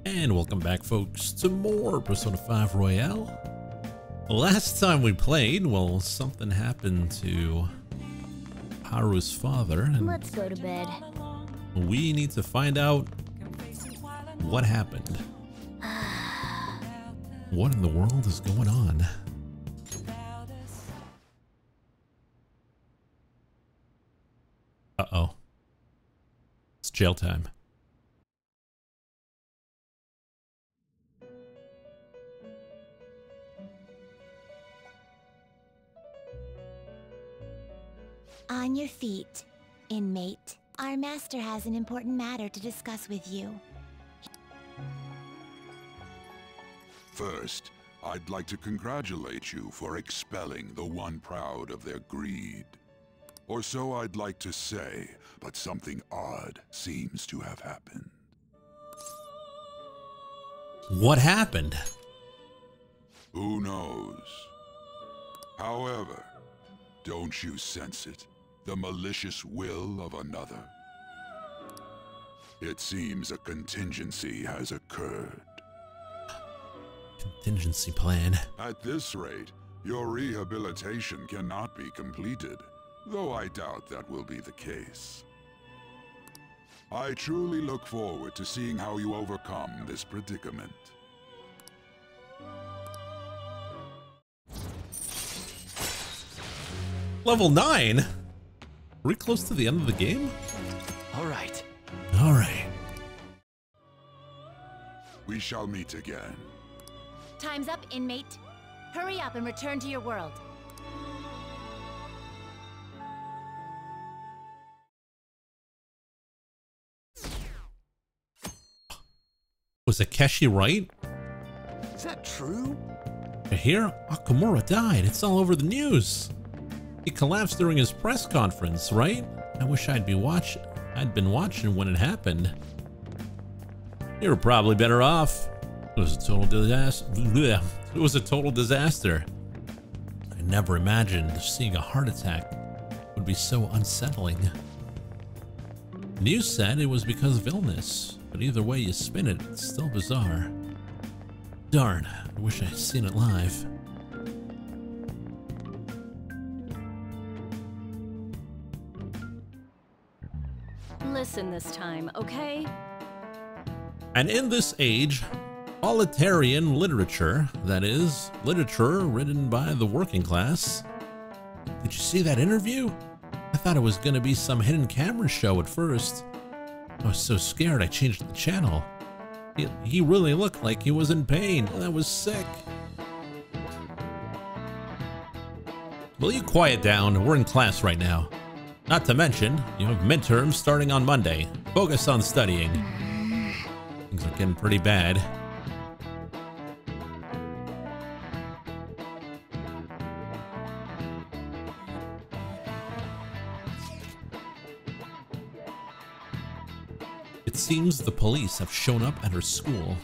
And welcome back, folks, to more Persona 5 Royale. Last time we played, well, something happened to Haru's father, and let's go to bed. We need to find out what happened. What in the world is going on? Uh-oh. It's jail time. On your feet, inmate. Our master has an important matter to discuss with you. First, I'd like to congratulate you for expelling the one proud of their greed. Or so I'd like to say, but something odd seems to have happened. What happened? Who knows? However, don't you sense it? The malicious will of another? It seems a contingency has occurred. Contingency plan. At this rate, your rehabilitation cannot be completed, though I doubt that will be the case. I truly look forward to seeing how you overcome this predicament. Level 9? Are we close to the end of the game? Alright. Alright. We shall meet again. Time's up, inmate. Hurry up and return to your world. Was Akeshi right? Is that true? I hear Okamura died. It's all over the news. He collapsed during his press conference, right? I wish I'd been watching when it happened. You were probably better off. It was a total disaster. It was a total disaster. I never imagined seeing a heart attack would be so unsettling. News said it was because of illness, but either way you spin it, it's still bizarre. Darn, I wish I had seen it live. Listen this time, okay? And in this age, proletarian literature, that is, literature written by the working class. Did you see that interview? I thought it was going to be some hidden camera show at first. I was so scared I changed the channel. He really looked like he was in pain. That was sick. Will you quiet down? We're in class right now. Not to mention, you have midterms starting on Monday. Focus on studying. Things are getting pretty bad. It seems the police have shown up at her school.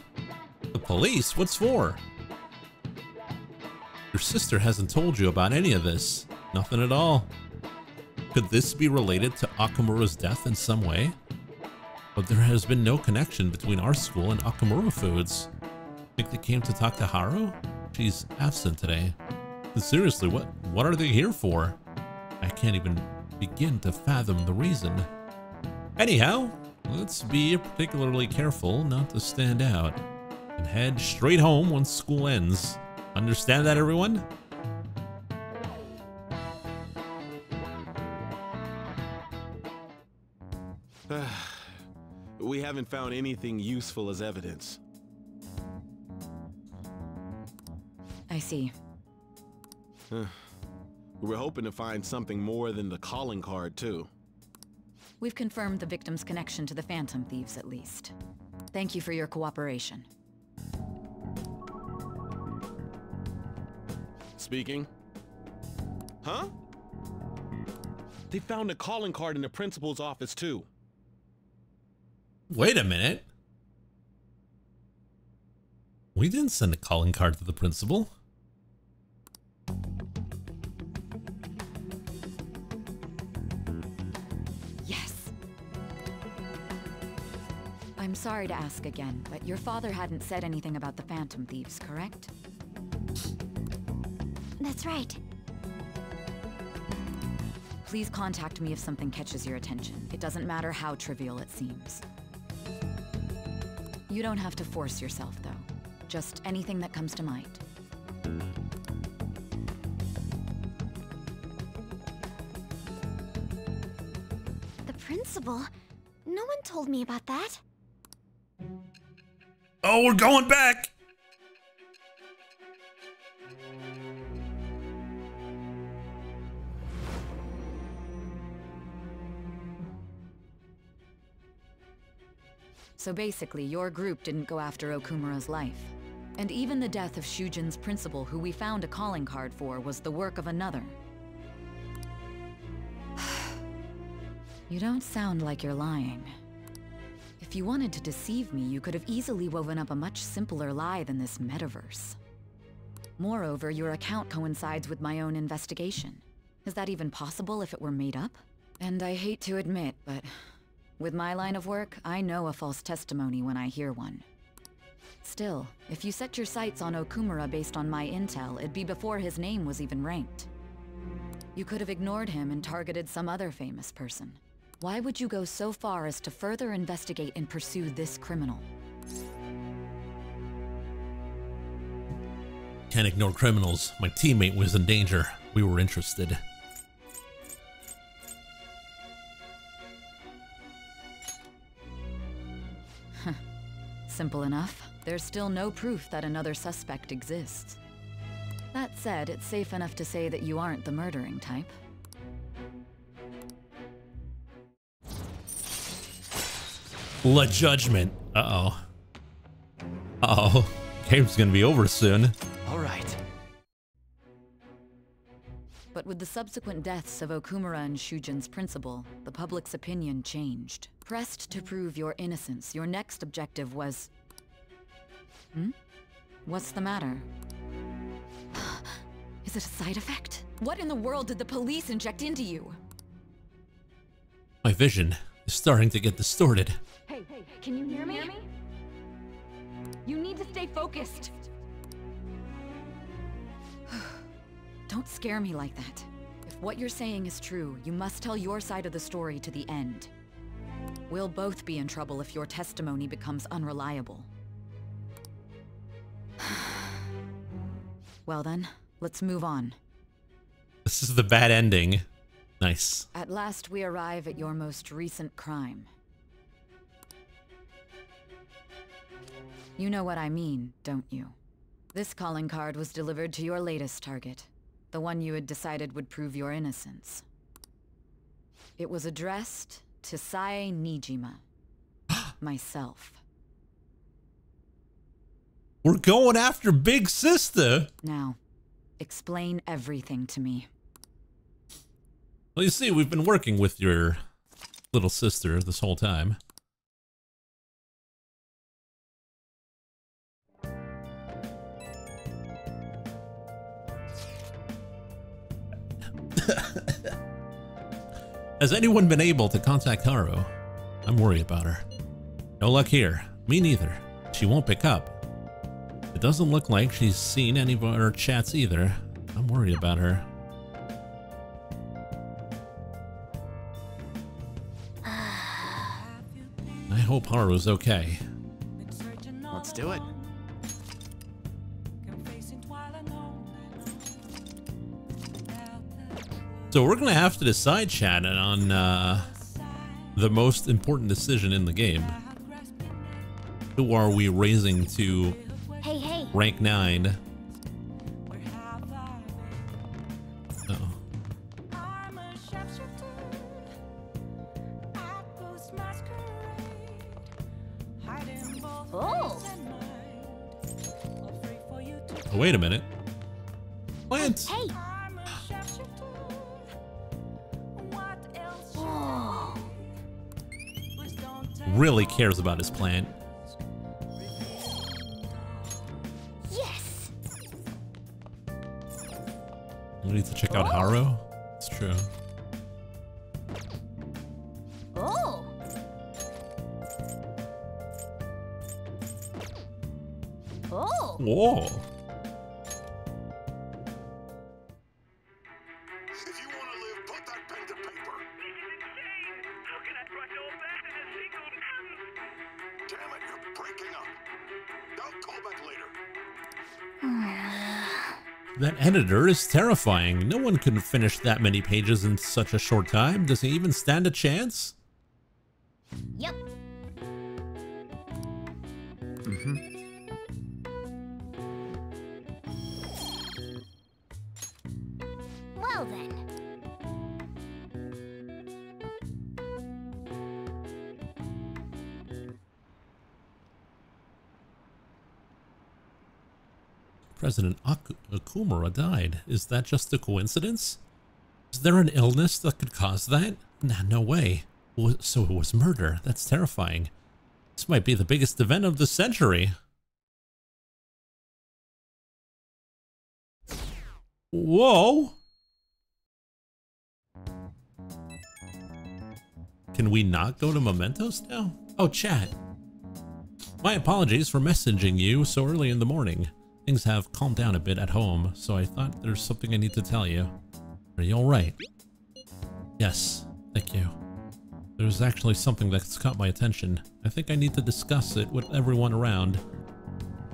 The police? What's for? Your sister hasn't told you about any of this. Nothing at all. Could this be related to Okamura's death in some way? But there has been no connection between our school and Okamura Foods. Think they came to talk to Haru? She's absent today. And seriously, what are they here for? I can't even begin to fathom the reason. Anyhow, let's be particularly careful not to stand out and head straight home once school ends. Understand that, everyone? We haven't found anything useful as evidence. I see. We were hoping to find something more than the calling card, too. We've confirmed the victim's connection to the Phantom Thieves, at least. Thank you for your cooperation. Speaking. Huh? They found a calling card in the principal's office, too. Wait a minute. We didn't send a calling card to the principal. Yes. I'm sorry to ask again, but your father hadn't said anything about the Phantom Thieves, correct? That's right. Please contact me if something catches your attention. It doesn't matter how trivial it seems. You don't have to force yourself, though. Just anything that comes to mind. The principal? No one told me about that. Oh, we're going back! So basically, your group didn't go after Okumura's life. And even the death of Shujin's principal, who we found a calling card for, was the work of another. You don't sound like you're lying. If you wanted to deceive me, you could have easily woven up a much simpler lie than this metaverse. Moreover, your account coincides with my own investigation. Is that even possible if it were made up? And I hate to admit, but with my line of work, I know a false testimony when I hear one. Still, if you set your sights on Okumura based on my intel, it'd be before his name was even ranked. You could have ignored him and targeted some other famous person. Why would you go so far as to further investigate and pursue this criminal? Can't ignore criminals. My teammate was in danger. We were interested. Simple enough. There's still no proof that another suspect exists. That said, it's safe enough to say that you aren't the murdering type. La Judgment. Uh-oh. Uh-oh. Game's gonna be over soon. All right. But with the subsequent deaths of Okumura and Shujin's principal, the public's opinion changed. Pressed to prove your innocence, your next objective was... What's the matter? Is it a side effect? What in the world did the police inject into you? My vision is starting to get distorted. Hey, can you hear me? You need to stay focused. Don't scare me like that. If what you're saying is true, you must tell your side of the story to the end. We'll both be in trouble if your testimony becomes unreliable. Well then, let's move on. This is the bad ending. Nice. At last we arrive at your most recent crime. You know what I mean, don't you? This calling card was delivered to your latest target, the one you had decided would prove your innocence. It was addressed to Sae Nijima, myself. We're going after Big Sister. Now, explain everything to me. Well, you see, we've been working with your little sister this whole time. Has anyone been able to contact Haru? I'm worried about her. No luck here. Me neither. She won't pick up. It doesn't look like she's seen any of our chats either. I'm worried about her. I hope Haru's okay. Let's do it. So we're gonna have to decide, chat, on the most important decision in the game. Who are we raising to rank 9? Uh-oh. Oh! Oh, wait a minute. What? Hey! Oh. Really cares about his plan. Yes! We need to check out Haru. It's true. Oh! Oh. Whoa. If you want to live, put that pen to paper. This is insane! How can I trust all that in a single man? Damn it, you're breaking up. I'll call back later. That editor is terrifying. No one can finish that many pages in such a short time. Does he even stand a chance? Yep. Well then. President Okumura died. Is that just a coincidence? Is there an illness that could cause that? Nah, no way. So it was murder. That's terrifying. This might be the biggest event of the century. Whoa! Can we not go to Mementos now? Oh, chat. My apologies for messaging you so early in the morning. Things have calmed down a bit at home, so I thought there's something I need to tell you. Are you alright? Yes, thank you. There's actually something that's caught my attention. I think I need to discuss it with everyone around.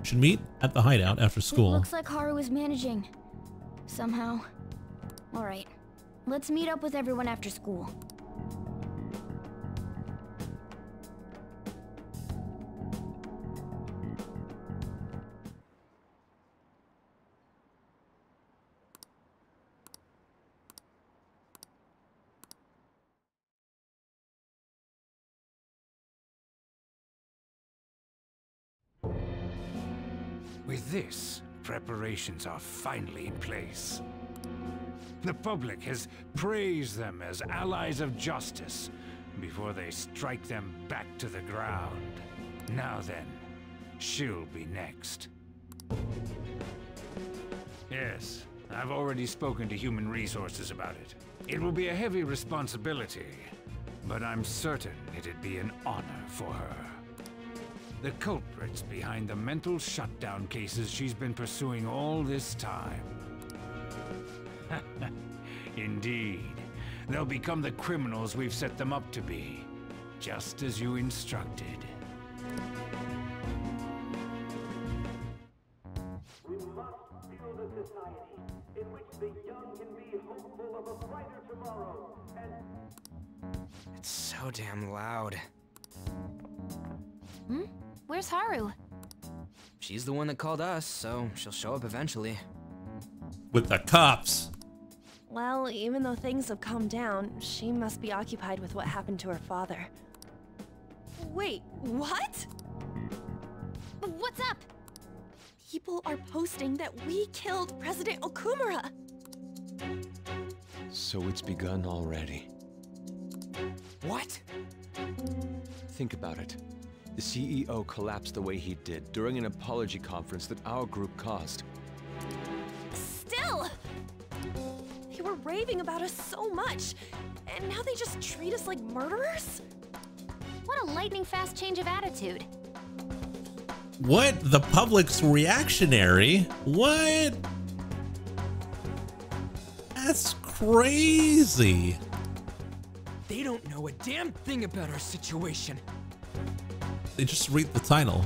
Should meet at the hideout after school. It looks like Haru is managing. Somehow. Alright. Let's meet up with everyone after school. With this, preparations are finally in place. The public has praised them as allies of justice before they strike them back to the ground. Now then, she'll be next. Yes, I've already spoken to Human Resources about it. It will be a heavy responsibility, but I'm certain it'd be an honor for her. The culprits behind the mental shutdown cases she's been pursuing all this time. Indeed. They'll become the criminals we've set them up to be, just as you instructed. We must build a society in which the young can be hopeful of a brighter tomorrow, and It's so damn loud. Hmm? Where's Haru? She's the one that called us, so she'll show up eventually. With the cops. Well, even though things have calmed down, she must be occupied with what happened to her father. Wait, what? What's up? People are posting that we killed President Okumura! So it's begun already. What? Think about it. The CEO collapsed the way he did during an apology conference that our group caused. Still! They were raving about us so much, and now they just treat us like murderers? What a lightning-fast change of attitude. What? The public's reactionary? What? That's crazy. They don't know a damn thing about our situation. They just read the title.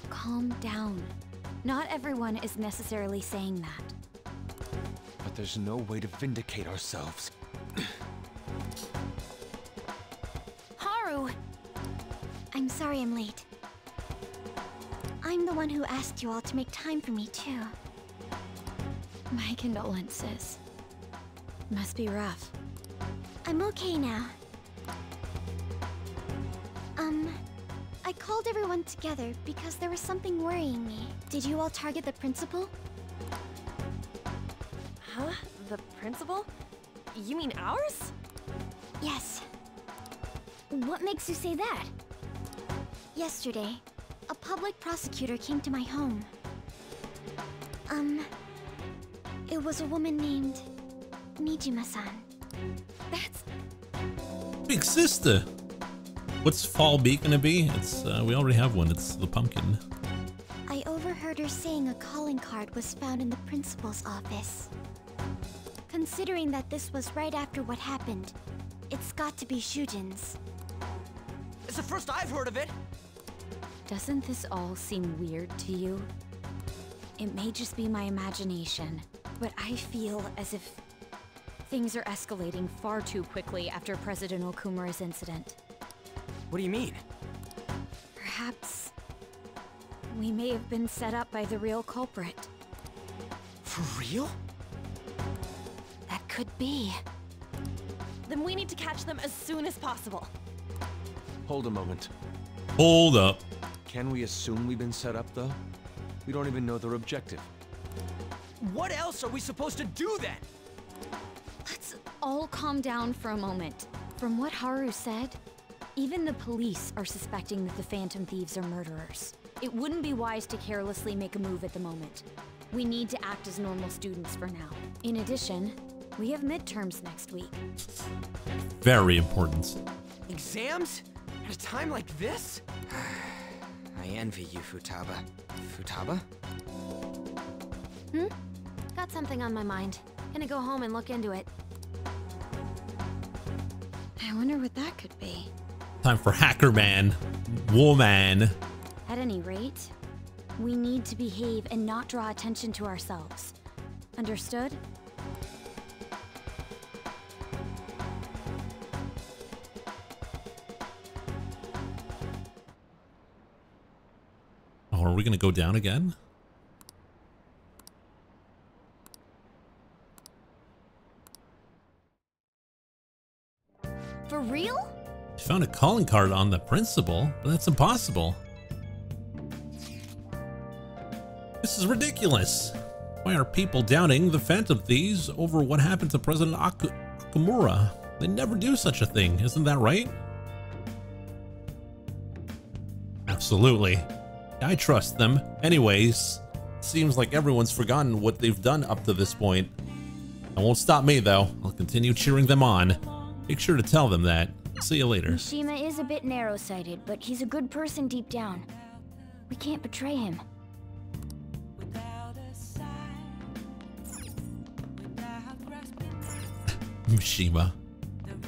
Calm down. Not everyone is necessarily saying that. But there's no way to vindicate ourselves. Haru! I'm sorry I'm late. I'm the one who asked you all to make time for me, too. My condolences. Must be rough. I'm okay now. I called everyone together because there was something worrying me. Did you all target the principal? Huh? The principal? You mean ours? Yes. What makes you say that? Yesterday, a public prosecutor came to my home. It was a woman named Nijima-san. That's... Big sister. What's Fall Beak gonna be? It's we already have one. It's the pumpkin. I overheard reporters saying a calling card was found in the principal's office. Considering that this was right after what happened, it's got to be Shujin's. It's the first I've heard of it. Doesn't this all seem weird to you? It may just be my imagination, but I feel as if things are escalating far too quickly after President Okumura's incident. What do you mean? Perhaps we may have been set up by the real culprit. For real? That could be. Then we need to catch them as soon as possible. Hold a moment. Hold up. Can we assume we've been set up, though? We don't even know their objective. What else are we supposed to do then? Let's all calm down for a moment. From what Haru said, even the police are suspecting that the Phantom Thieves are murderers. It wouldn't be wise to carelessly make a move at the moment. We need to act as normal students for now. In addition, we have midterms next week. Very important. Exams? At a time like this? I envy you, Futaba. Futaba? Got something on my mind. Gonna go home and look into it. I wonder what that could be. Time for Hacker Man. Woman. At any rate, we need to behave and not draw attention to ourselves. Understood? Oh, are we gonna go down again? For real? I found a calling card on the principal, but that's impossible. This is ridiculous. Why are people doubting the Phantom Thieves over what happened to President Okumura? They never do such a thing, isn't that right? Absolutely. I trust them. Anyways, seems like everyone's forgotten what they've done up to this point. It won't stop me though. I'll continue cheering them on. Make sure to tell them that. See you later. Mishima is a bit narrow-sighted, but he's a good person deep down. We can't betray him. Mishima.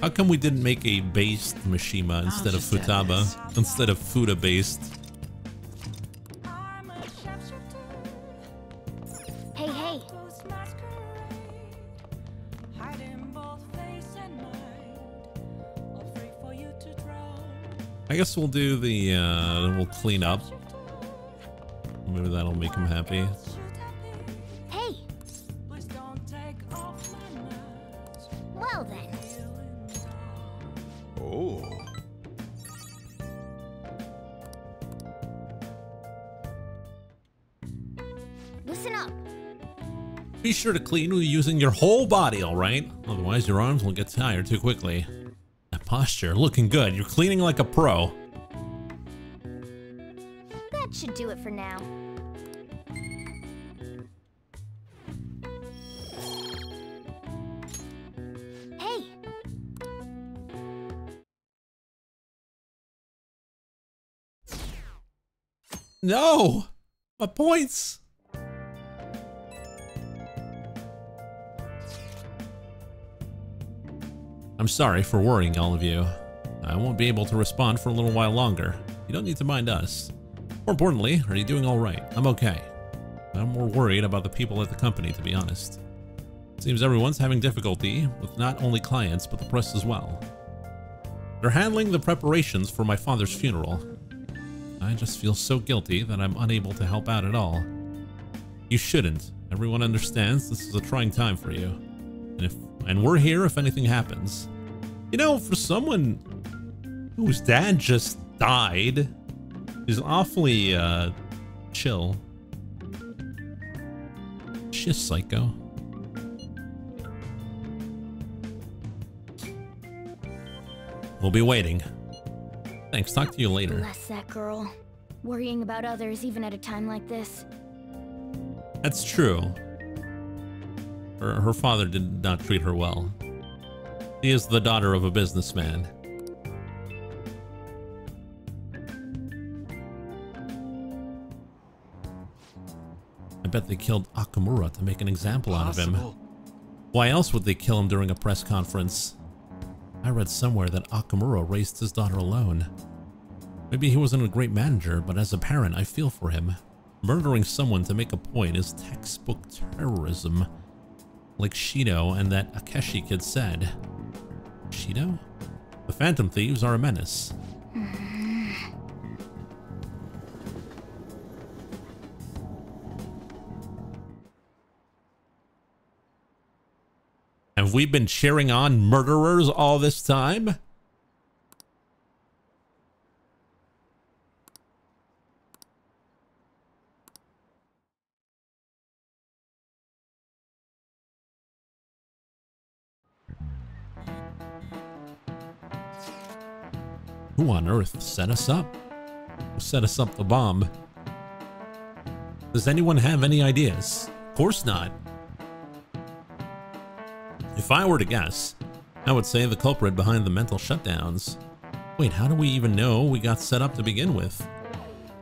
How come we didn't make a based Mishima instead of Futaba? Instead of Futa based? Hey, hey! I guess we'll do the, we'll clean up. Maybe that'll make him happy. Hey! Well then. Oh. Listen up. Be sure to clean using your whole body, alright? Otherwise your arms will get tired too quickly. That posture, looking good. You're cleaning like a pro. That should do it for now. Hey! No! My points! I'm sorry for worrying all of you. I won't be able to respond for a little while longer. You don't need to mind us. More importantly, are you doing all right? I'm okay. I'm more worried about the people at the company, to be honest. It seems everyone's having difficulty with not only clients, but the press as well. They're handling the preparations for my father's funeral. I just feel so guilty that I'm unable to help out at all. You shouldn't. Everyone understands this is a trying time for you. And we're here if anything happens. You know, for someone whose dad just died, he's awfully, chill. She's psycho. We'll be waiting. Thanks, talk to you later. Bless that girl. Worrying about others even at a time like this. That's true. Her father did not treat her well. She is the daughter of a businessman. bet they killed Okamura to make an example out of him. Why else would they kill him during a press conference? I read somewhere that Okamura raised his daughter alone. Maybe he wasn't a great manager, but as a parent, I feel for him. Murdering someone to make a point is textbook terrorism. Like Shido and that Akeshi kid said. Shido? The Phantom Thieves are a menace. Have we been cheering on murderers all this time? Who on earth set us up? Who set us up the bomb? Does anyone have any ideas? Of course not. If I were to guess, I would say the culprit behind the mental shutdowns. Wait, how do we even know we got set up to begin with?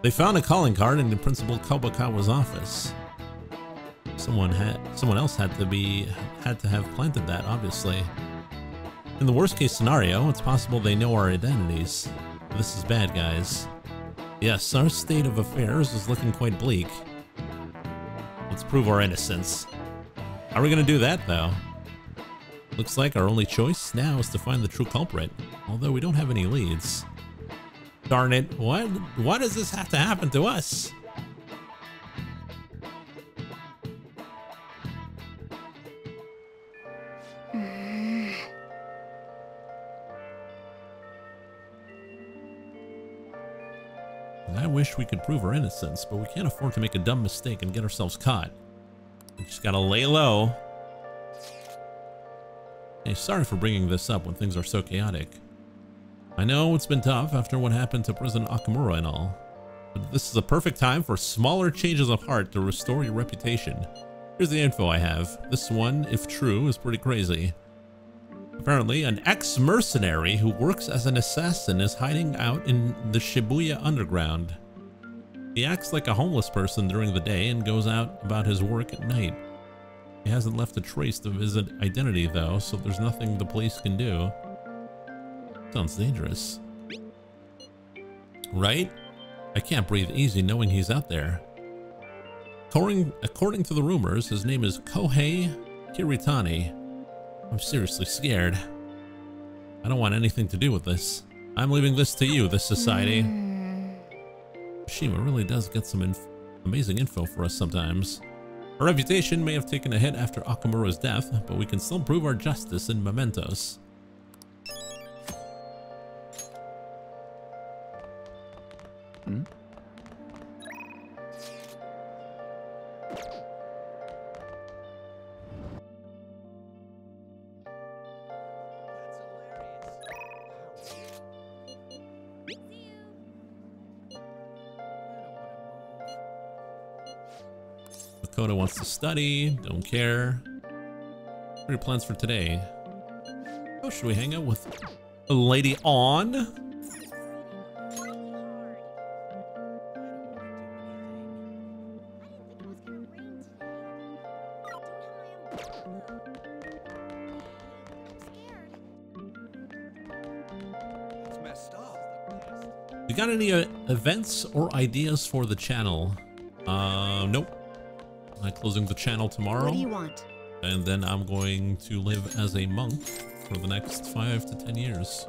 They found a calling card in the Principal Kobakawa's office. Someone else had to have planted that, obviously. In the worst case scenario, it's possible they know our identities. This is bad, guys. Yes, our state of affairs is looking quite bleak. Let's prove our innocence. How are we gonna do that, though? Looks like our only choice now is to find the true culprit, although we don't have any leads. Darn it, why does this have to happen to us? I wish we could prove our innocence, but we can't afford to make a dumb mistake and get ourselves caught. We just gotta lay low. Hey, sorry for bringing this up when things are so chaotic. I know it's been tough after what happened to President Okamura and all, but this is a perfect time for smaller changes of heart to restore your reputation. Here's the info I have. This one, if true, is pretty crazy. Apparently, an ex-mercenary who works as an assassin is hiding out in the Shibuya underground. He acts like a homeless person during the day and goes out about his work at night. He hasn't left a trace of his identity though, so there's nothing the police can do. Sounds dangerous. Right? I can't breathe easy knowing he's out there. According to the rumors, his name is Kohei Kiritani. I'm seriously scared. I don't want anything to do with this. I'm leaving this to you, this society. Shima really does get some amazing info for us sometimes. Our reputation may have taken a hit after Okamura's death, but we can still prove our justice in mementos. Makoto wants to study, don't care. What are your plans for today? Oh, should we hang out with a lady on? You got any events or ideas for the channel? Nope. I'm closing the channel tomorrow. What do you want? And then I'm going to live as a monk for the next 5 to 10 years.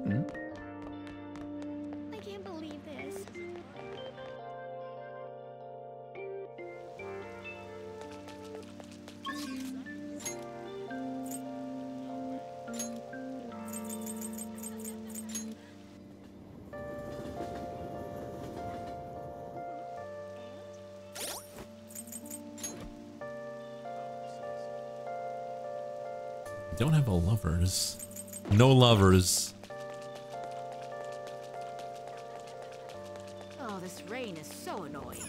I can't believe this. Don't have a lovers. No lovers. Oh, this rain is so annoying.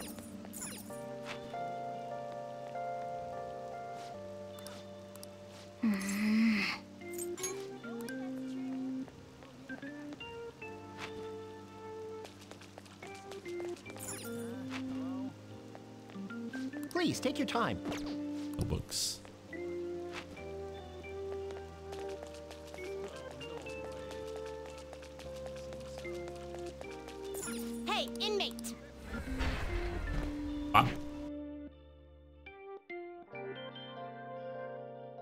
Please, take your time. No books. Hey, inmate! Ah.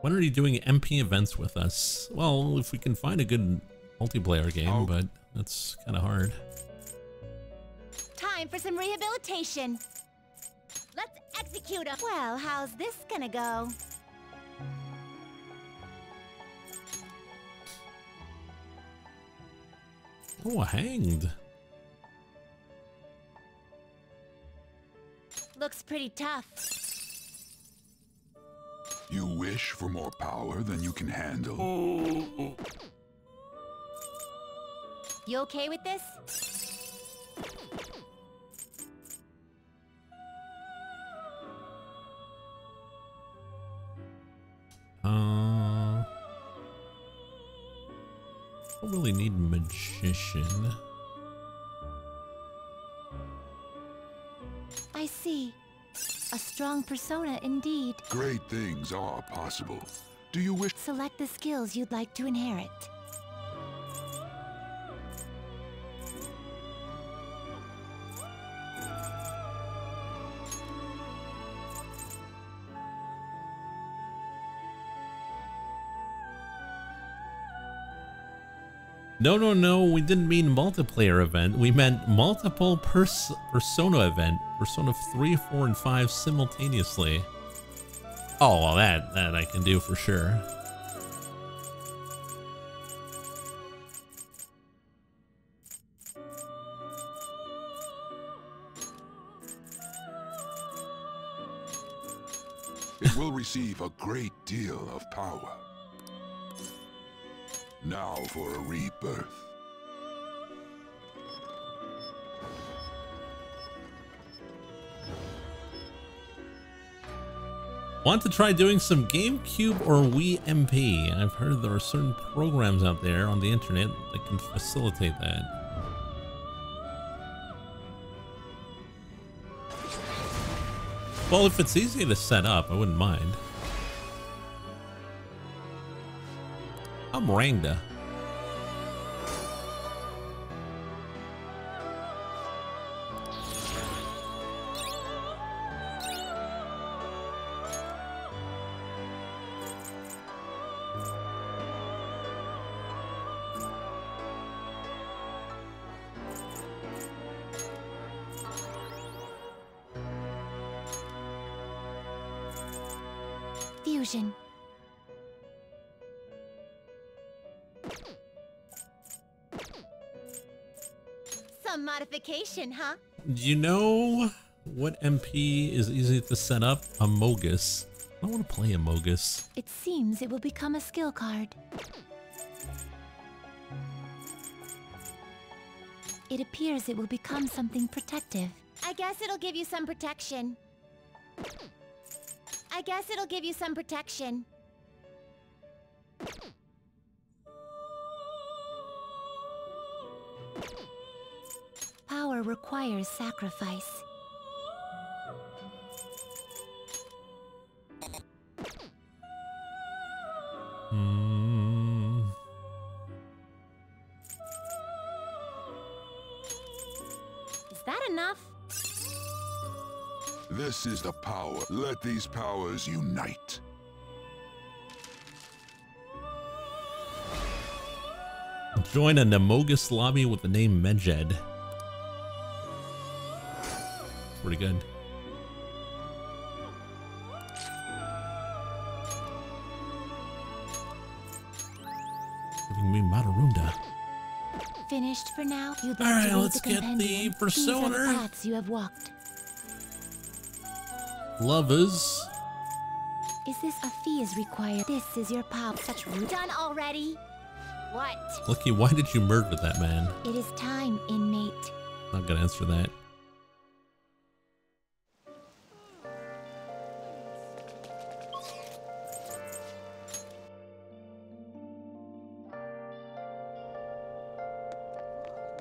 When are you doing MP events with us? Well, if we can find a good multiplayer game, but that's kind of hard. Time for some rehabilitation. Let's execute him. Well, how's this gonna go? Oh, hanged. Looks pretty tough. You wish for more power than you can handle. You okay with this? Don't really need magician. I see. A strong persona indeed. Great things are possible. Do you wish? Select the skills you'd like to inherit. No, we didn't mean multiplayer event. We meant multiple persona event. Persona 3, 4, and 5 simultaneously. Oh, well, that I can do for sure. It will receive a great deal of power. Now for a rebirth. Want to try doing some GameCube or Wii MP? I've heard there are certain programs out there on the internet that can facilitate that. Well, if it's easy to set up, I wouldn't mind. I'm Rangda. Fusion. Some modification, huh? Do you know what MP is easy to set up? Amogus. I don't want to play Amogus. It seems it will become a skill card. It appears it will become something protective. I guess it'll give you some protection. I guess it'll give you some protection. Power requires sacrifice. Is that enough? This is the power. Let these powers unite. Join a Amogus lobby with the name Medjed. Pretty good. Giving me Matarunda. Finished for now? You'd like All right, to read let's the get compendium? the persona. These are the paths you have walked. Lovers. Is this a fee is required? This is your power. Such rude. Done already? What? Lucky, why did you murder that man? It is time, inmate. Not gonna answer that.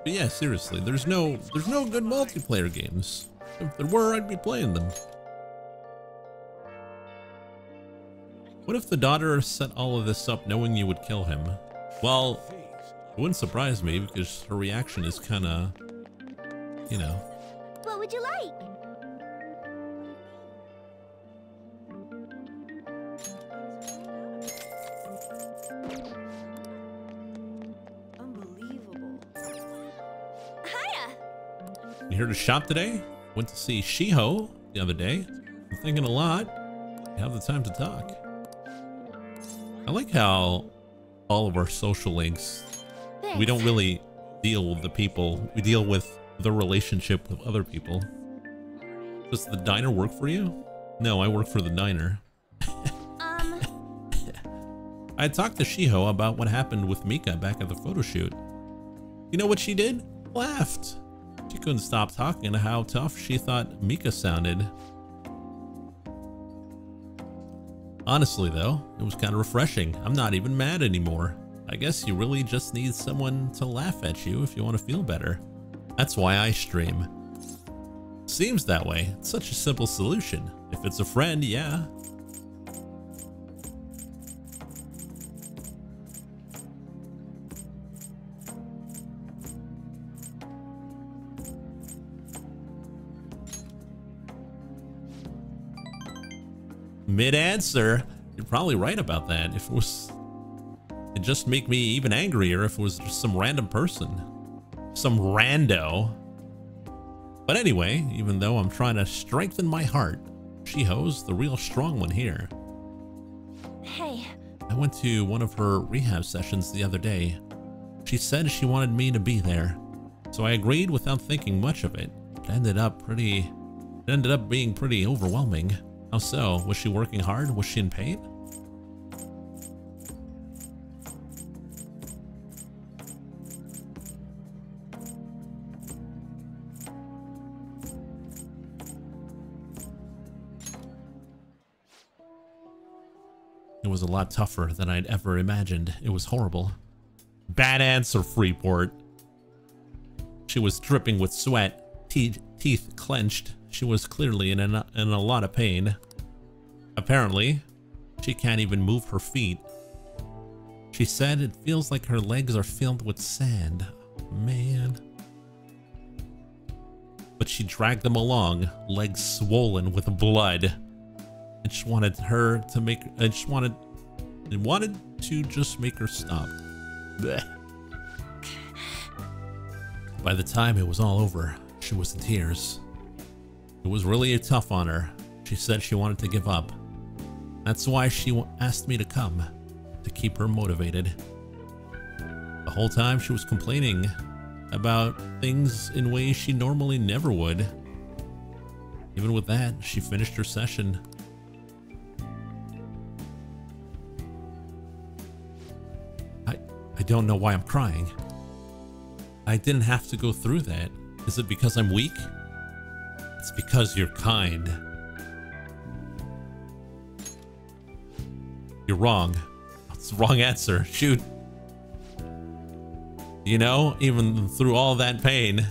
But yeah, seriously, there's no good multiplayer games. If there were, I'd be playing them. What if the daughter set all of this up knowing you would kill him? Well, it wouldn't surprise me because her reaction is kind of, you know. What would you like? Unbelievable. Hiya! You here to shop today? Went to see Shiho the other day. I'm thinking a lot. You have the time to talk. I like how all of our social links, we don't really deal with the people. We deal with the relationship with other people. Does the diner work for you? No, I work for the diner. I talked to Shiho about what happened with Mika back at the photo shoot. You know what she did? Laughed. She couldn't stop talking to how tough she thought Mika sounded. Honestly though, it was kind of refreshing. I'm not even mad anymore. I guess you really just need someone to laugh at you if you want to feel better. That's why I stream. Seems that way. It's such a simple solution. If it's a friend, yeah. Mid-answer. You're probably right about that. If it was... It'd just make me even angrier if it was just some random person. Some rando. But anyway, even though I'm trying to strengthen my heart, Shiho's the real strong one here. Hey. I went to one of her rehab sessions the other day. She said she wanted me to be there. So I agreed without thinking much of it. It ended up being pretty overwhelming. How so? Was she working hard? Was she in pain? It was a lot tougher than I'd ever imagined. It was horrible. Bad answer, Freeport. She was dripping with sweat, teeth clenched. She was clearly in a lot of pain. Apparently, she can't even move her feet. She said it feels like her legs are filled with sand. Man. But she dragged them along, legs swollen with blood. I just wanted her to make, it wanted to just make her stop. Blech. By the time it was all over, she was in tears. It was really tough on her. She said she wanted to give up. That's why she asked me to come, to keep her motivated. The whole time she was complaining about things in ways she normally never would. Even with that, she finished her session. I don't know why I'm crying. I didn't have to go through that. Is it because I'm weak? It's because you're kind. You're wrong. It's the wrong answer. Shoot. You know, even through all that pain,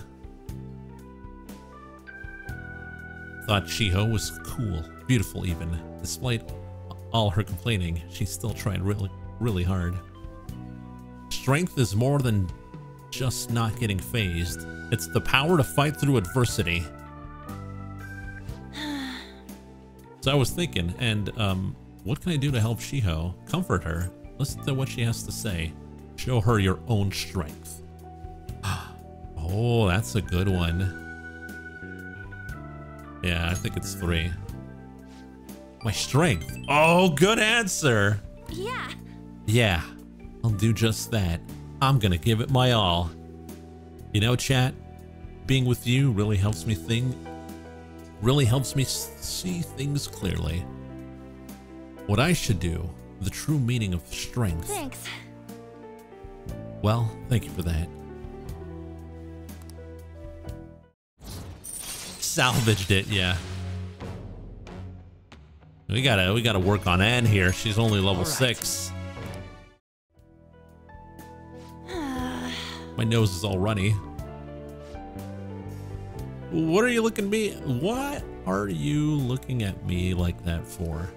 thought Shiho was cool, beautiful even. Despite all her complaining, she still tried really, really hard. Strength is more than just not getting phased. It's the power to fight through adversity. So I was thinking, and what can I do to help Shiho? Comfort her. Listen to what she has to say. Show her your own strength. Oh, that's a good one. Yeah, I think it's 3. My strength. Oh, good answer. Yeah. Yeah, I'll do just that. I'm gonna give it my all. You know, chat, being with you really helps me see things clearly. What I should do, the true meaning of strength. Thanks. Well, thank you for that. Salvaged it, yeah. We gotta work on Anne here. She's only level 6. My nose is all runny. What are you looking at me? What are you looking at me like that for?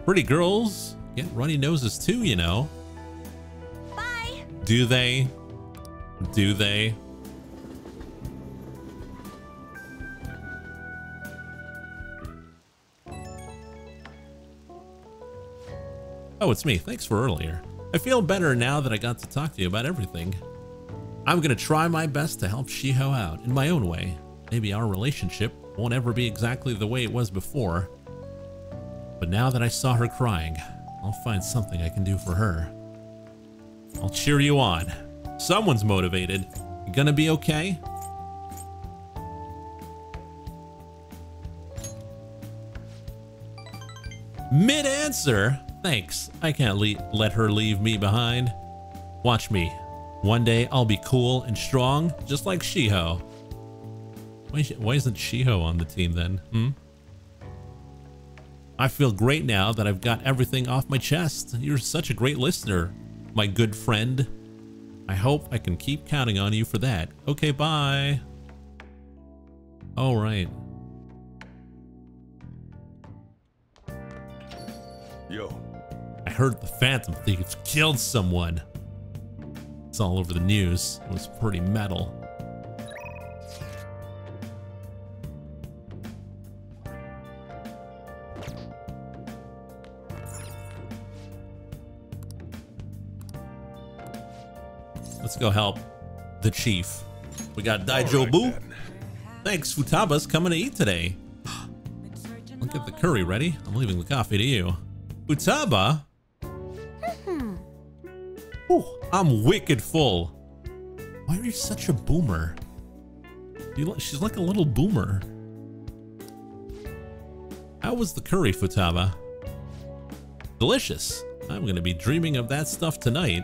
Pretty girls get runny noses too, you know. Bye. Do they? Do they? Oh, it's me. Thanks for earlier. I feel better now that I got to talk to you about everything. I'm gonna try my best to help Shiho out in my own way. Maybe our relationship won't ever be exactly the way it was before. But now that I saw her crying, I'll find something I can do for her. I'll cheer you on. Someone's motivated. You gonna be okay? Mid-answer? Thanks. I can't let her leave me behind. Watch me. One day I'll be cool and strong, just like Shiho. Why isn't Shiho on the team then? I feel great now that I've got everything off my chest. You're such a great listener, my good friend. I hope I can keep counting on you for that. Okay, bye. All right. Yo. I heard the Phantom Thieves killed someone. It's all over the news. It was pretty metal. Let's go help the chief. We got Daijobu. Thanks, Futaba's coming to eat today. Look at the curry ready. I'm leaving the coffee to you. Futaba? Ooh, I'm wicked full. Why are you such a boomer? She's like a little boomer. How was the curry, Futaba? Delicious. I'm gonna be dreaming of that stuff tonight.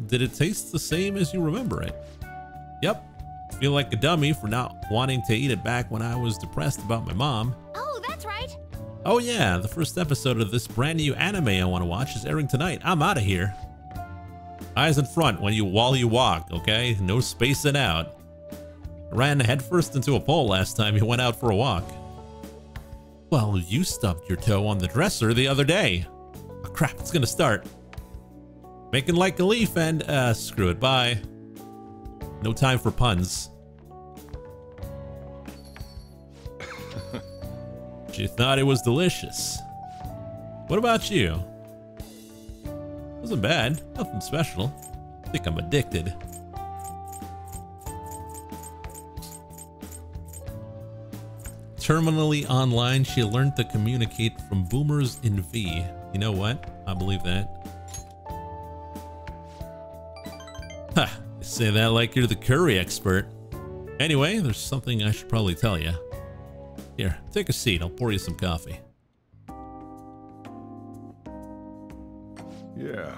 Did it taste the same as you remember it? Yep. Feel like a dummy for not wanting to eat it back when I was depressed about my mom. Oh, that's right. Oh yeah, the first episode of this brand new anime I want to watch is airing tonight. I'm out of here. Eyes in front while you walk, okay? No spacing out. I ran headfirst into a pole last time you went out for a walk. Well, you stubbed your toe on the dresser the other day. Oh, crap, it's gonna start. Making like a leaf and, screw it, bye. No time for puns. She thought it was delicious. What about you? Wasn't bad, nothing special. I think I'm addicted. Terminally online, she learned to communicate from boomers in V. You know what? I believe that. Ha! You say that like you're the curry expert. Anyway, there's something I should probably tell you. Here, take a seat. I'll pour you some coffee. Yeah.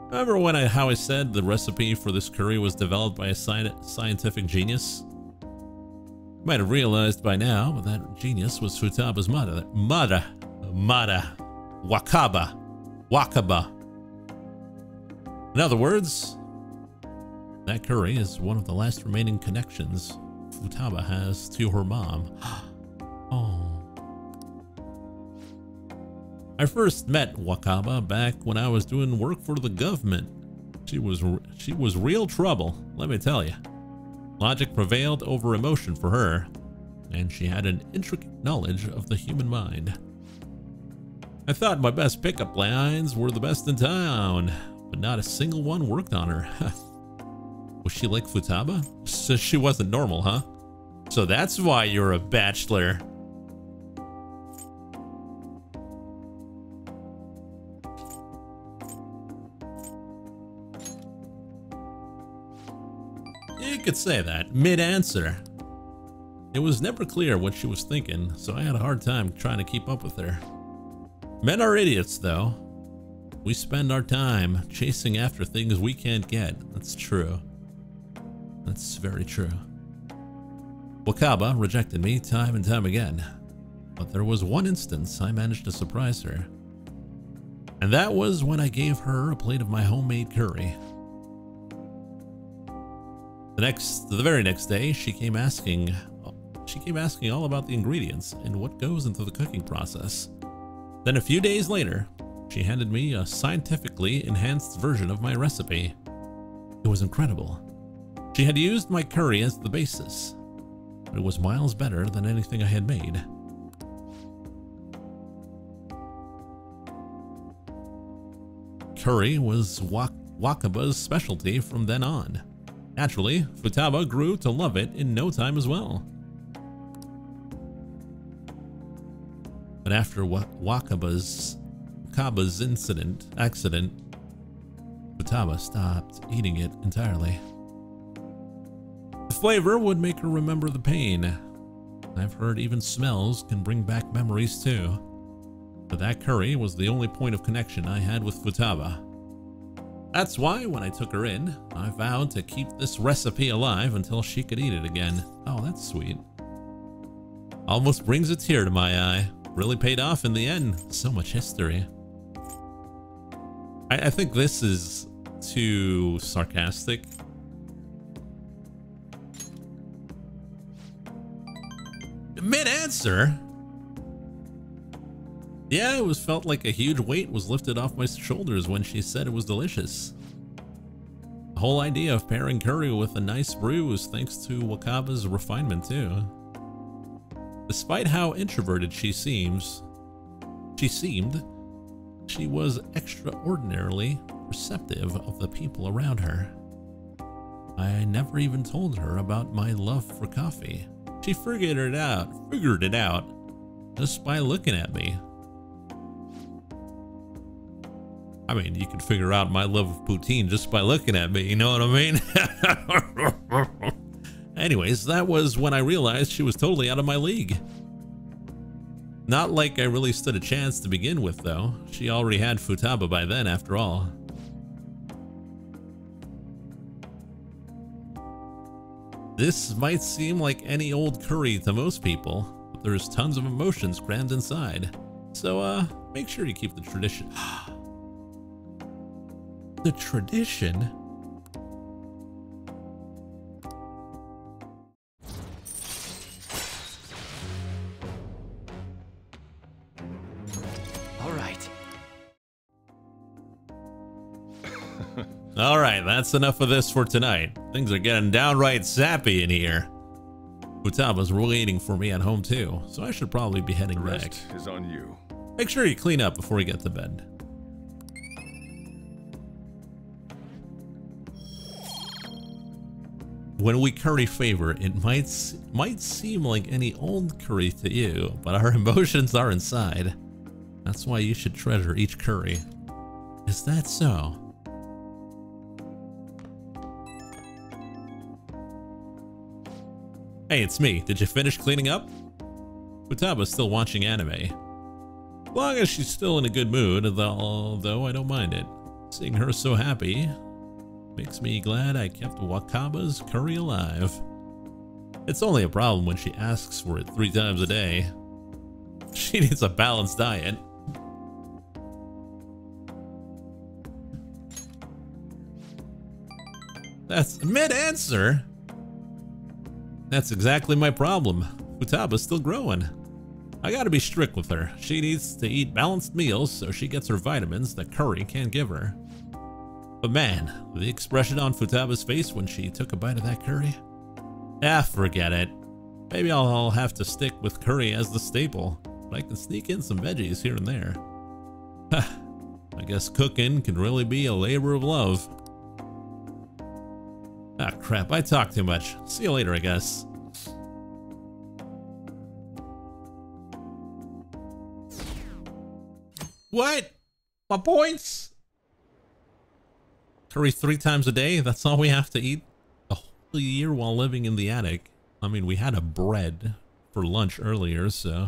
Remember when how I said the recipe for this curry was developed by a scientific genius? You might have realized by now, but that genius was Futaba's mother. Wakaba. In other words, that curry is one of the last remaining connections Futaba has to her mom. Oh. I first met Wakaba back when I was doing work for the government. She was real trouble, let me tell you. Logic prevailed over emotion for her, and she had an intricate knowledge of the human mind. I thought my best pickup lines were the best in town, but not a single one worked on her. Was she like Futaba? So she wasn't normal, huh? So that's why you're a bachelor. You could say that, mid-answer. It was never clear what she was thinking, so I had a hard time trying to keep up with her. Men are idiots, though. We spend our time chasing after things we can't get. That's true. That's very true. Wakaba rejected me time and time again, but there was one instance I managed to surprise her. And that was when I gave her a plate of my homemade curry. The very next day, she came asking She kept asking all about the ingredients and what goes into the cooking process. Then a few days later, she handed me a scientifically enhanced version of my recipe. It was incredible. She had used my curry as the basis, but it was miles better than anything I had made. Curry was Wakaba's specialty from then on. Naturally, Futaba grew to love it in no time as well. But after Wakaba's accident, Futaba stopped eating it entirely. The flavor would make her remember the pain. I've heard even smells can bring back memories too. But that curry was the only point of connection I had with Futaba. That's why when I took her in, I vowed to keep this recipe alive until she could eat it again. Oh, that's sweet. Almost brings a tear to my eye. Really paid off in the end. So much history. I think this is too sarcastic. Mid-answer? Yeah, it felt like a huge weight was lifted off my shoulders when she said it was delicious. The whole idea of pairing curry with a nice brew is thanks to Wakaba's refinement too. Despite how introverted she seemed, she was extraordinarily perceptive of the people around her. I never even told her about my love for coffee. She figured it out just by looking at me. I mean, you can figure out my love of poutine just by looking at me, you know what I mean? Anyways, that was when I realized she was totally out of my league. Not like I really stood a chance to begin with, though. She already had Futaba by then, after all. This might seem like any old curry to most people, but there's tons of emotions crammed inside. So, make sure you keep the tradition. The tradition? All right, that's enough of this for tonight. Things are getting downright sappy in here. Futaba's waiting for me at home too, so I should probably be heading back. The rest is on you. Make sure you clean up before you get to bed. When we curry favor, it might seem like any old curry to you, but our emotions are inside. That's why you should treasure each curry. Is that so? Hey, it's me. Did you finish cleaning up? Futaba's still watching anime. As long as she's still in a good mood, though I don't mind it. Seeing her so happy makes me glad I kept Wakaba's curry alive. It's only a problem when she asks for it 3 times a day. She needs a balanced diet. That's mid-answer. That's exactly my problem. Futaba's still growing. I gotta be strict with her. She needs to eat balanced meals so she gets her vitamins that curry can't give her. But man, the expression on Futaba's face when she took a bite of that curry? Ah, forget it. Maybe I'll have to stick with curry as the staple, but I can sneak in some veggies here and there. I guess cooking can really be a labor of love. Ah, crap, I talk too much. See you later, I guess. What? My points? Curry 3 times a day? That's all we have to eat the whole year while living in the attic. I mean, we had a bread for lunch earlier, so...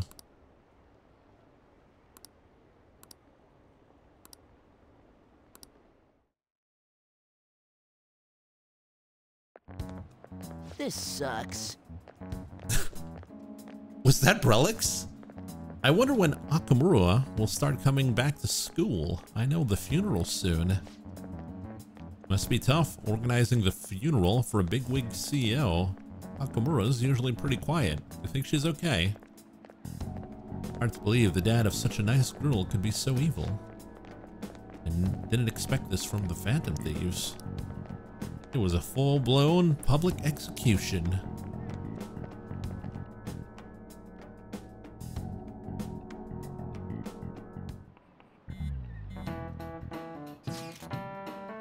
This sucks. Was that Brelix? I wonder when Akamura will start coming back to school. I know the funeral's soon. Must be tough organizing the funeral for a bigwig CEO. Okamura's usually pretty quiet. I think she's okay. Hard to believe the dad of such a nice girl could be so evil. And didn't expect this from the Phantom Thieves. It was a full-blown public execution.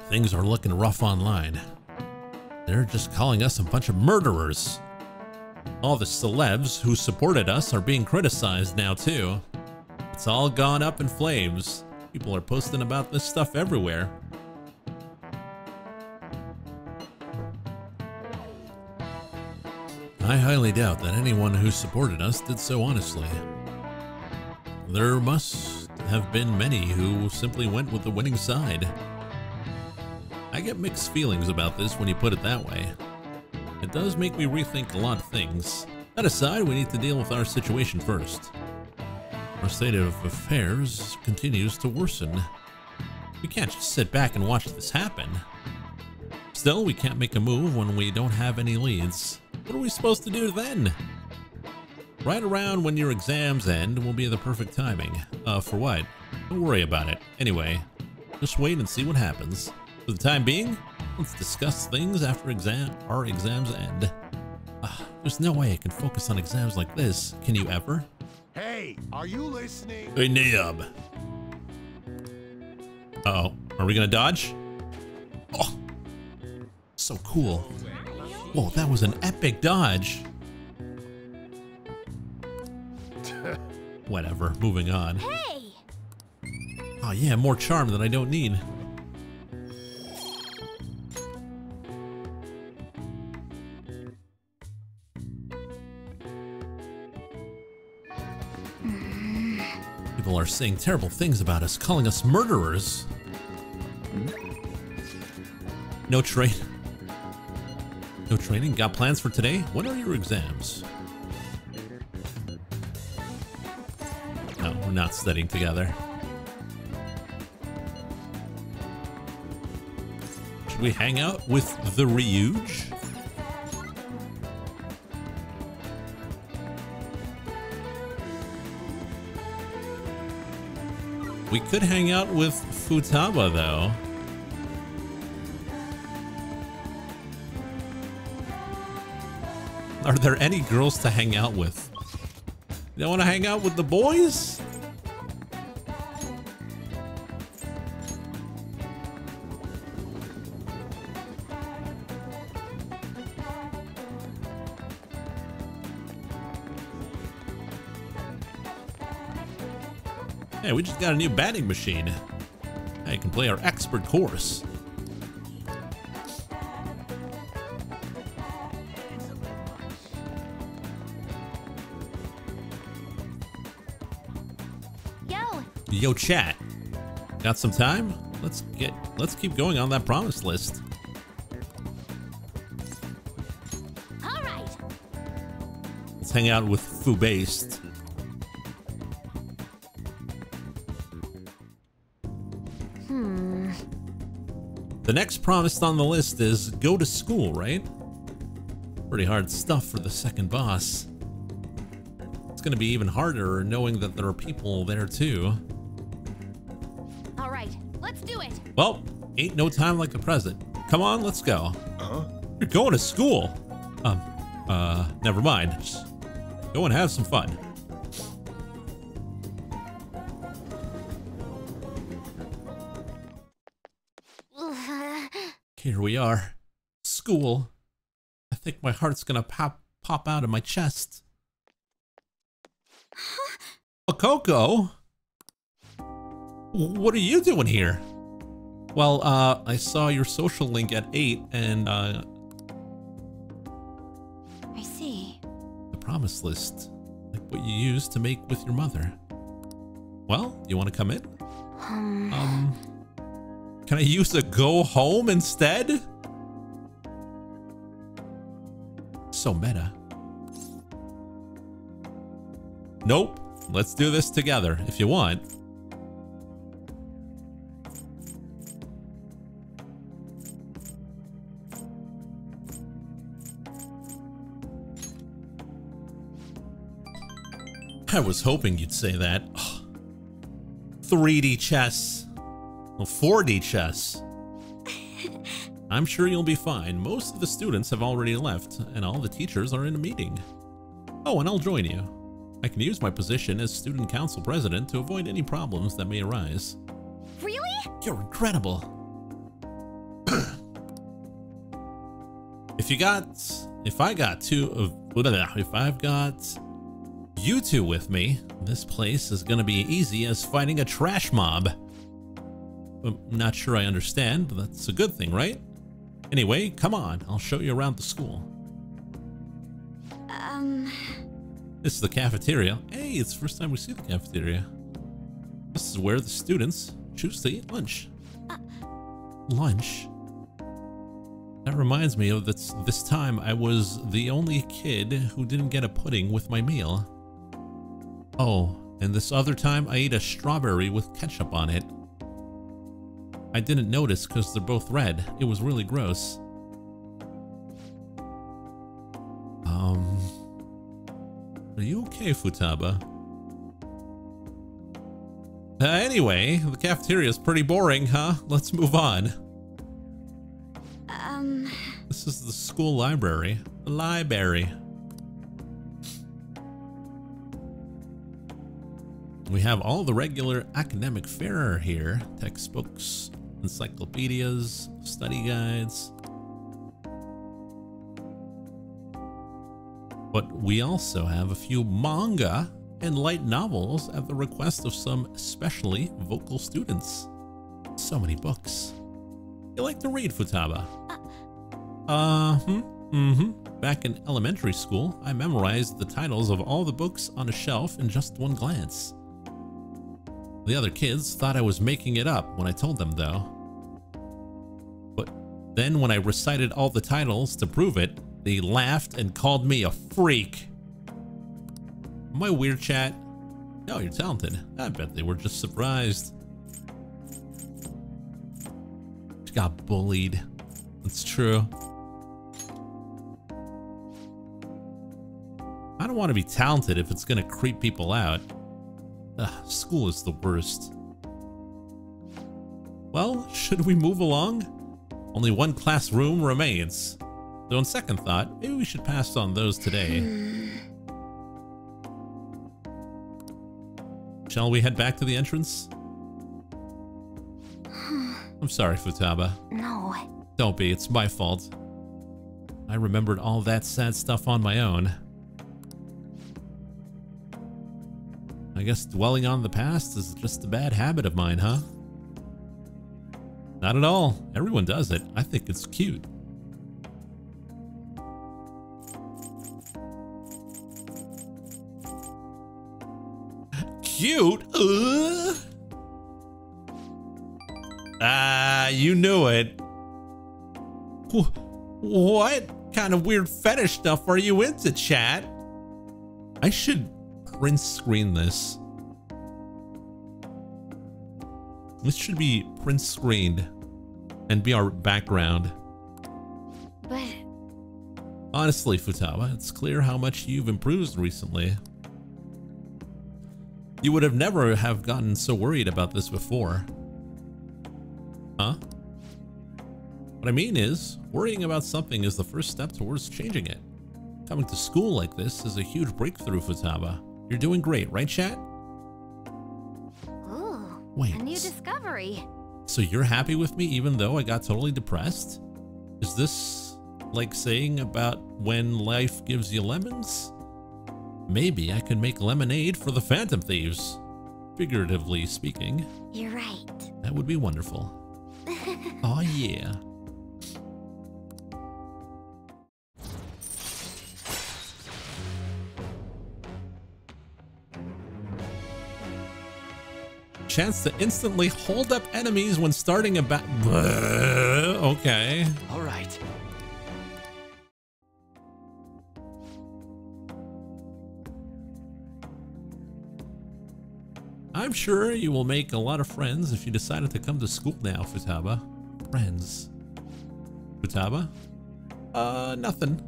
Things are looking rough online. They're just calling us a bunch of murderers. All the celebs who supported us are being criticized now too. It's all gone up in flames. People are posting about this stuff everywhere. I highly doubt that anyone who supported us did so honestly. There must have been many who simply went with the winning side. I get mixed feelings about this when you put it that way. It does make me rethink a lot of things. That aside, we need to deal with our situation first. Our state of affairs continues to worsen. We can't just sit back and watch this happen. Still, we can't make a move when we don't have any leads. What are we supposed to do then? Right around when your exams end will be the perfect timing. For what? Don't worry about it. Anyway, just wait and see what happens. For the time being, let's discuss things after our exams end. There's no way I can focus on exams like this. Can you ever? Hey, are you listening? Hey, Nab. Uh-oh. Are we gonna dodge? Oh, so cool. Whoa, that was an epic dodge. Whatever, moving on. Hey! Oh yeah, more charm that I don't need. People are saying terrible things about us, calling us murderers. No training. Got plans for today? When are your exams? No, we're not studying together. Should we hang out with the Ryuge? We could hang out with Futaba, though. Are there any girls to hang out with? You don't want to hang out with the boys? Hey, we just got a new batting machine. Hey, you can play our expert course. Yo, chat. Got some time? Let's keep going on that promise list. All right. Let's hang out with Fu-based. The next promise on the list is go to school, right? Pretty hard stuff for the second boss. It's gonna be even harder knowing that there are people there too. All right, let's do it. Well, ain't no time like the present. Come on, let's go. You're going to school. Never mind. Just go and have some fun. Here we are. School. I think my heart's gonna pop out of my chest. Oh, Coco? What are you doing here? Well, I saw your social link at 8 and, I see. the promise list. Like what you used to make with your mother. Well, you want to come in? Can I use a go home instead? So meta. Nope. Let's do this together if you want. I was hoping you'd say that. Ugh. 3D chess. Well, 4D chess. I'm sure you'll be fine. Most of the students have already left, and all the teachers are in a meeting. Oh, and I'll join you. I can use my position as student council president to avoid any problems that may arise. Really? You're incredible. If I've got you two with me, this place is gonna be easy as fighting a trash mob. I'm not sure I understand, but that's a good thing, right? Anyway, come on, I'll show you around the school. This is the cafeteria. Hey, it's the first time we see the cafeteria. This is where the students choose to eat lunch. Lunch? That reminds me of this time I was the only kid who didn't get a pudding with my meal. Oh, and this other time I ate a strawberry with ketchup on it. I didn't notice because they're both red. It was really gross. Are you okay, Futaba? Anyway, the cafeteria is pretty boring, huh? Let's move on. This is the school library. The library. We have all the regular academic fare here. Textbooks, encyclopedias, study guides. But we also have a few manga and light novels at the request of some especially vocal students. So many books. You like to read, Futaba? Back in elementary school, I memorized the titles of all the books on a shelf in just one glance. The other kids thought I was making it up when I told them, though. But then when I recited all the titles to prove it, they laughed and called me a freak. Am I weird, chat? No, you're talented. I bet they were just surprised. She got bullied. It's true. I don't want to be talented if it's gonna creep people out. Ugh, school is the worst. Well, should we move along? Only one classroom remains. So on second thought, maybe we should pass on those today. Shall we head back to the entrance? I'm sorry, Futaba. No. Don't be, it's my fault. I remembered all that sad stuff on my own. I guess dwelling on the past is just a bad habit of mine, huh? Not at all. Everyone does it. I think it's cute. Cute? You knew it. What kind of weird fetish stuff are you into, chat? I should print screen this. This should be print screened and be our background. But honestly, Futaba, it's clear how much you've improved recently. You would have never have gotten so worried about this before. Huh? What I mean is, worrying about something is the first step towards changing it. Coming to school like this is a huge breakthrough, Futaba. You're doing great, right, chat? ooh, Wait. a new discovery. So you're happy with me even though I got totally depressed? Is this like saying about when life gives you lemons? Maybe I could make lemonade for the Phantom Thieves. Figuratively speaking. You're right. That would be wonderful. Oh yeah. Chance to instantly hold up enemies when starting a okay. All right. I'm sure you will make a lot of friends if you decided to come to school now, Futaba. Friends. Futaba? Nothing.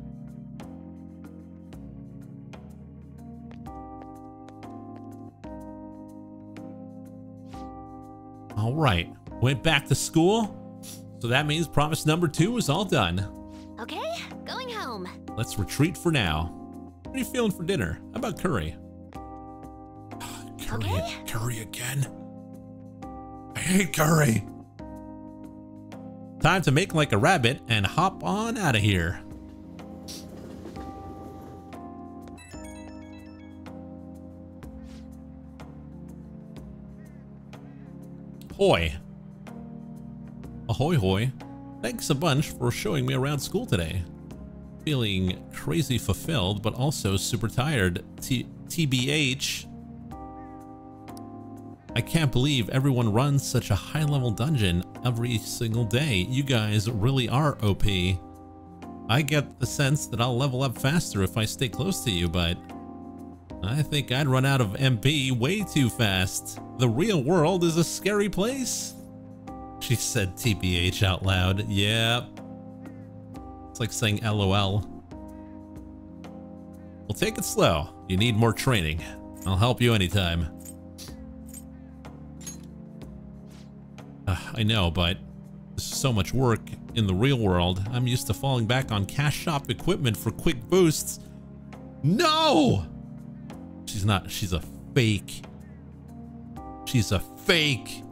All right, went back to school. So that means promise number 2 is all done. Okay, going home. Let's retreat for now. What are you feeling for dinner? How about curry? Curry, okay. Curry again. I hate curry. Time to make like a rabbit and hop on out of here. Hoy. Ahoy hoy. Thanks a bunch for showing me around school today. Feeling crazy fulfilled, but also super tired. TBH. I can't believe everyone runs such a high-level dungeon every single day. You guys really are OP. I get the sense that I'll level up faster if I stay close to you, but I think I'd run out of MP way too fast. The real world is a scary place. She said TBH out loud. Yeah. It's like saying LOL. Well, take it slow. You need more training. I'll help you anytime. I know, but there's so much work in the real world. I'm used to falling back on cash shop equipment for quick boosts. No! She's not. She's a fake. She's a fake.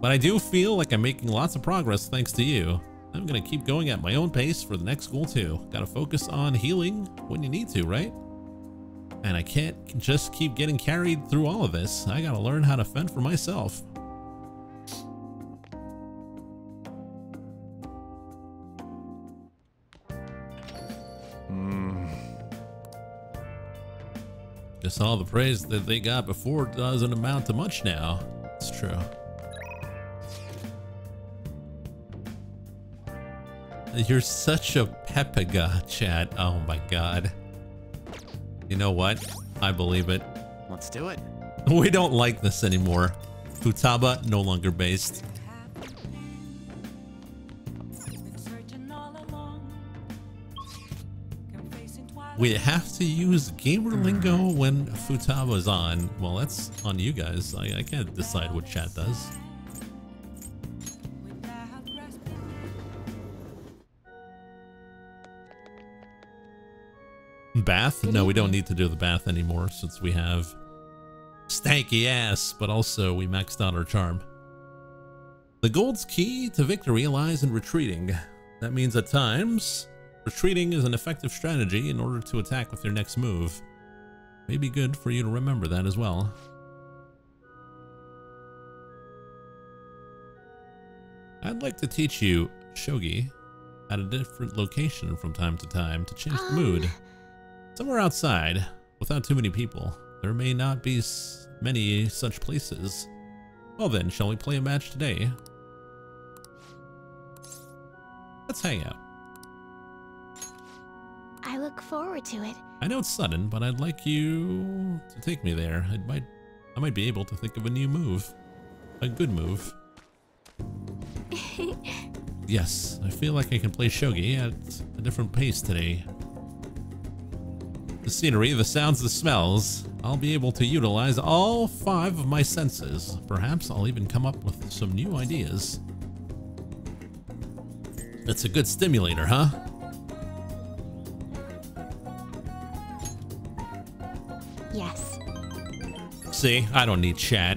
But I do feel like I'm making lots of progress thanks to you. I'm gonna keep going at my own pace for the next goal too. Gotta focus on healing when you need to, right? And I can't just keep getting carried through all of this. I gotta learn how to fend for myself. Guess all the praise that they got before doesn't amount to much now. It's true. You're such a Pepega, chat. Oh my god. You know what? I believe it. Let's do it. We don't like this anymore. Futaba no longer based. We have to use gamer lingo when Futaba's on. Well, that's on you guys. I can't decide what chat does. Bath? No, we don't need to do the bath anymore since we have stanky ass, but also we maxed out our charm. The gold's key to victory lies in retreating. That means at times, retreating is an effective strategy in order to attack with your next move. May be good for you to remember that as well. I'd like to teach you shogi at a different location from time to time to change the mood. Somewhere outside, without too many people. There may not be many such places. Well then, shall we play a match today? Let's hang out. I look forward to it. I know it's sudden, but I'd like you to take me there. I might be able to think of a new move. A good move. Yes, I feel like I can play shogi at a different pace today. The scenery, the sounds, the smells. I'll be able to utilize all 5 of my senses. Perhaps I'll even come up with some new ideas. It's a good stimulator, huh? Yes. See, I don't need chat.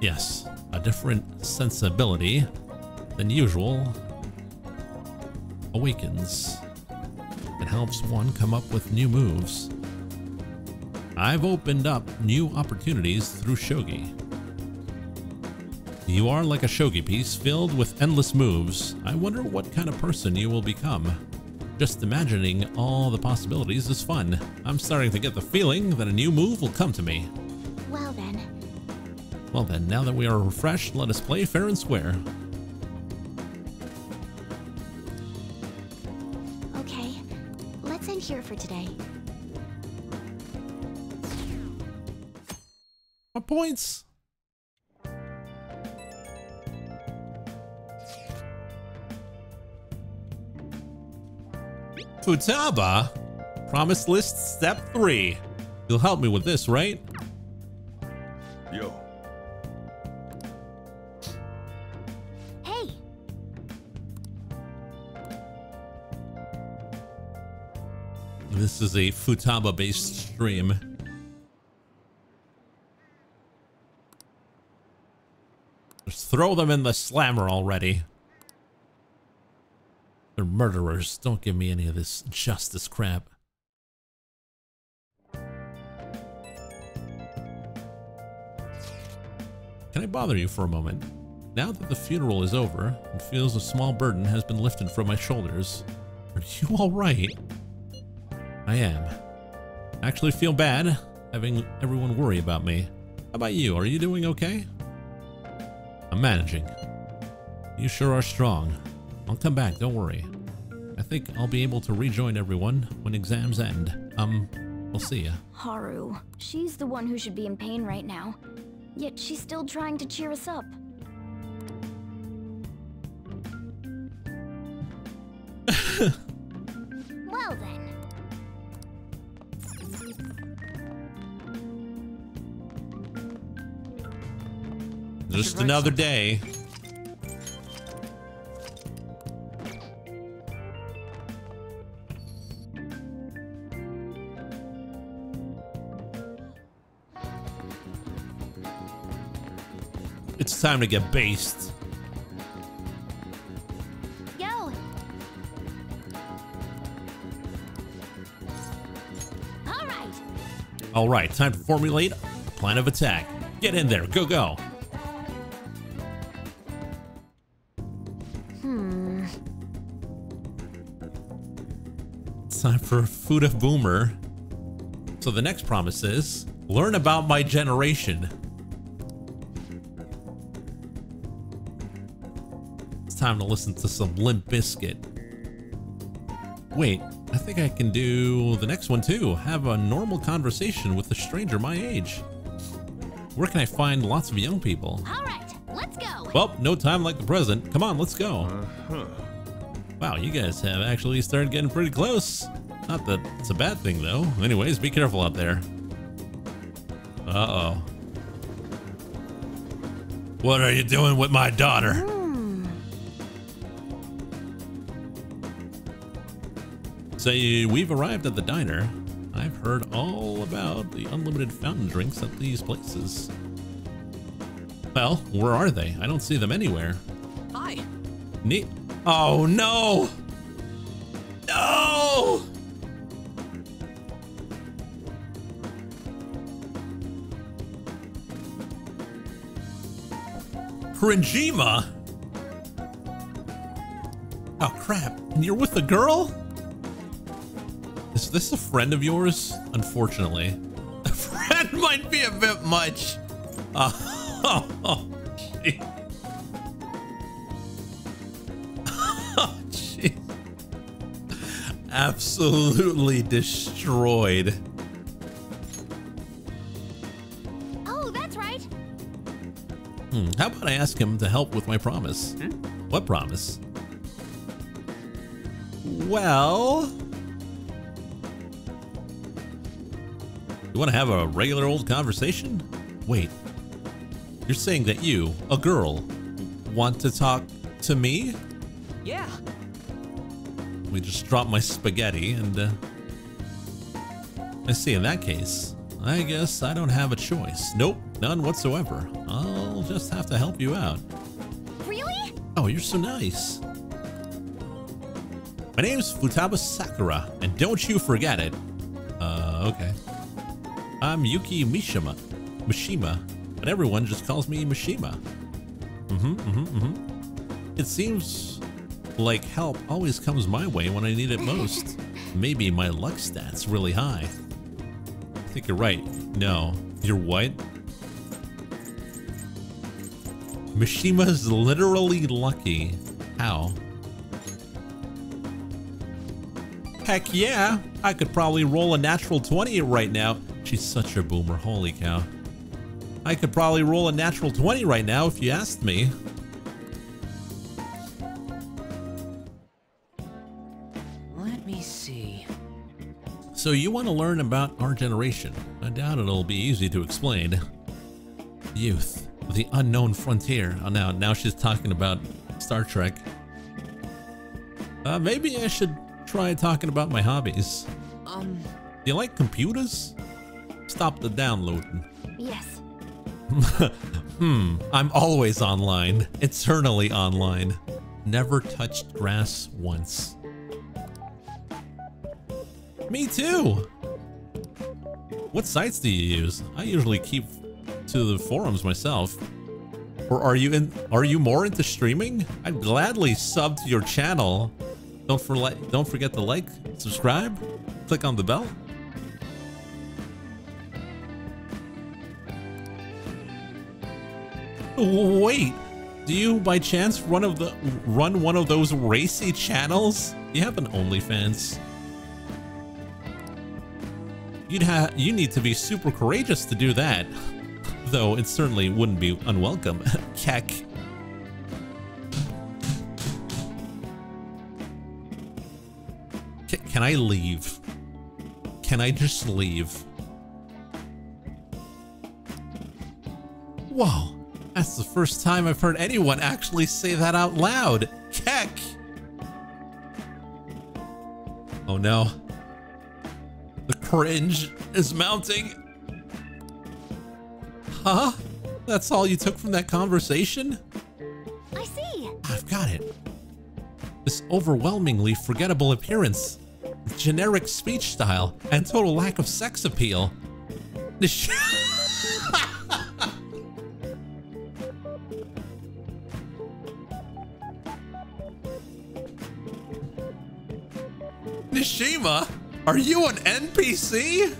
Yes, a different sensibility than usual awakens. It helps one come up with new moves. I've opened up new opportunities through shogi. You are like a shogi piece filled with endless moves. I wonder what kind of person you will become. Just imagining all the possibilities is fun. I'm starting to get the feeling that a new move will come to me. Well then. Well then, now that we are refreshed, let us play fair and square. Okay, let's end here for today. What points? Futaba? Promise list step 3. You'll help me with this, right? This is a Futaba-based stream. Just throw them in the slammer already. They're murderers. Don't give me any of this justice crap. Can I bother you for a moment? Now that the funeral is over, it feels a small burden has been lifted from my shoulders. Are you alright? I am. I actually feel bad having everyone worry about me. How about you? Are you doing okay? I'm managing. You sure are strong. I'll come back, don't worry. I think I'll be able to rejoin everyone when exams end. We'll see ya. Haru, she's the one who should be in pain right now. Yet she's still trying to cheer us up. Well then. Just another day. It's time to get based. Go. All right, time to formulate a plan of attack. Get in there, go, go. It's time for Fuda Boomer. So the next promise is, learn about my generation. It's time to listen to some Limp Bizkit. Wait, I think I can do the next one too. Have a normal conversation with a stranger my age. Where can I find lots of young people? All right, let's go. Well, no time like the present. Come on, let's go. Wow, you guys have actually started getting pretty close. Not that it's a bad thing though. Anyways, be careful out there. Uh-oh. What are you doing with my daughter? So we've arrived at the diner. I've heard all about the unlimited fountain drinks at these places. Well, where are they? I don't see them anywhere. Hi. Neat. Oh no! No! Krinjima? Oh crap, and you're with the girl? Is this a friend of yours? Unfortunately. A friend might be a bit much. Oh, gee. Oh, gee. Absolutely destroyed. Oh, that's right. How about I ask him to help with my promise? What promise? Well... You want to have a regular old conversation? Wait, you're saying that you, a girl, want to talk to me? Yeah. We just dropped my spaghetti and, I see, in that case, I guess I don't have a choice. Nope, none whatsoever. I'll just have to help you out. Really? Oh, you're so nice. My name's Futaba Sakura, and don't you forget it. Okay. I'm Yuki Mishima, but everyone just calls me Mishima. It seems like help always comes my way when I need it most. Maybe my luck stat's really high. I think you're right. No, you're what? Mishima's literally lucky. How? Heck yeah, I could probably roll a natural 20 right now. She's such a boomer, holy cow. I could probably roll a natural 20 right now if you asked me. Let me see. So you want to learn about our generation. I doubt it'll be easy to explain. Youth, the unknown frontier. Oh, now she's talking about Star Trek. Maybe I should try talking about my hobbies. Do you like computers? Stop the downloading. Yes. I'm always online. Eternally online. Never touched grass once. Me too! What sites do you use? I usually keep to the forums myself. Or are you more into streaming? I'd gladly sub to your channel. Don't forget to like, subscribe, click on the bell. Wait, do you by chance run one of those racy channels? You have an OnlyFans. You need to be super courageous to do that. Though it certainly wouldn't be unwelcome. Keck. Can I leave? Can I just leave? Whoa, that's the first time I've heard anyone actually say that out loud. Keck. Oh no. The cringe is mounting. Huh? That's all you took from that conversation? I see. I've got it. This overwhelmingly forgettable appearance, generic speech style, and total lack of sex appeal. Nishima, are you an NPC?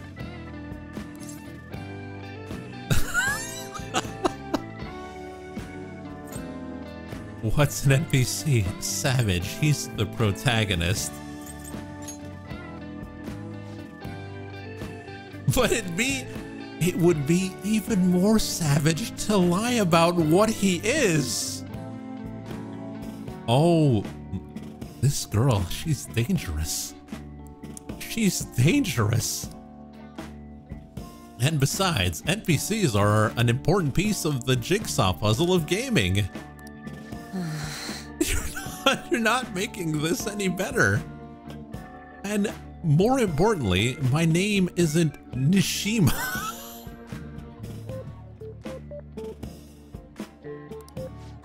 What's an NPC? Savage. He's the protagonist. But it would be even more savage to lie about what he is. Oh, this girl, she's dangerous. She's dangerous. And besides, NPCs are an important piece of the jigsaw puzzle of gaming. You're not making this any better. And more importantly, my name isn't Nishima.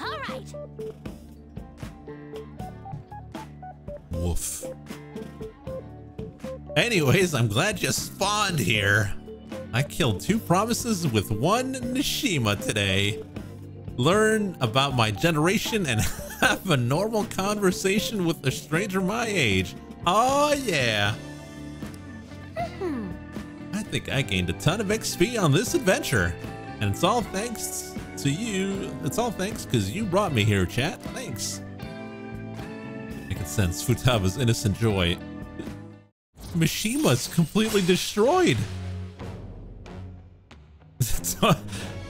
All right. Woof. Anyways, I'm glad you spawned here. I killed 2 promises with 1 Nishima today. Learn about my generation and have a normal conversation with a stranger my age. Oh yeah. I think I gained a ton of XP on this adventure. And it's all thanks to you. It's all thanks because you brought me here, chat. Thanks. I can sense Futaba's innocent joy. Mishima's completely destroyed.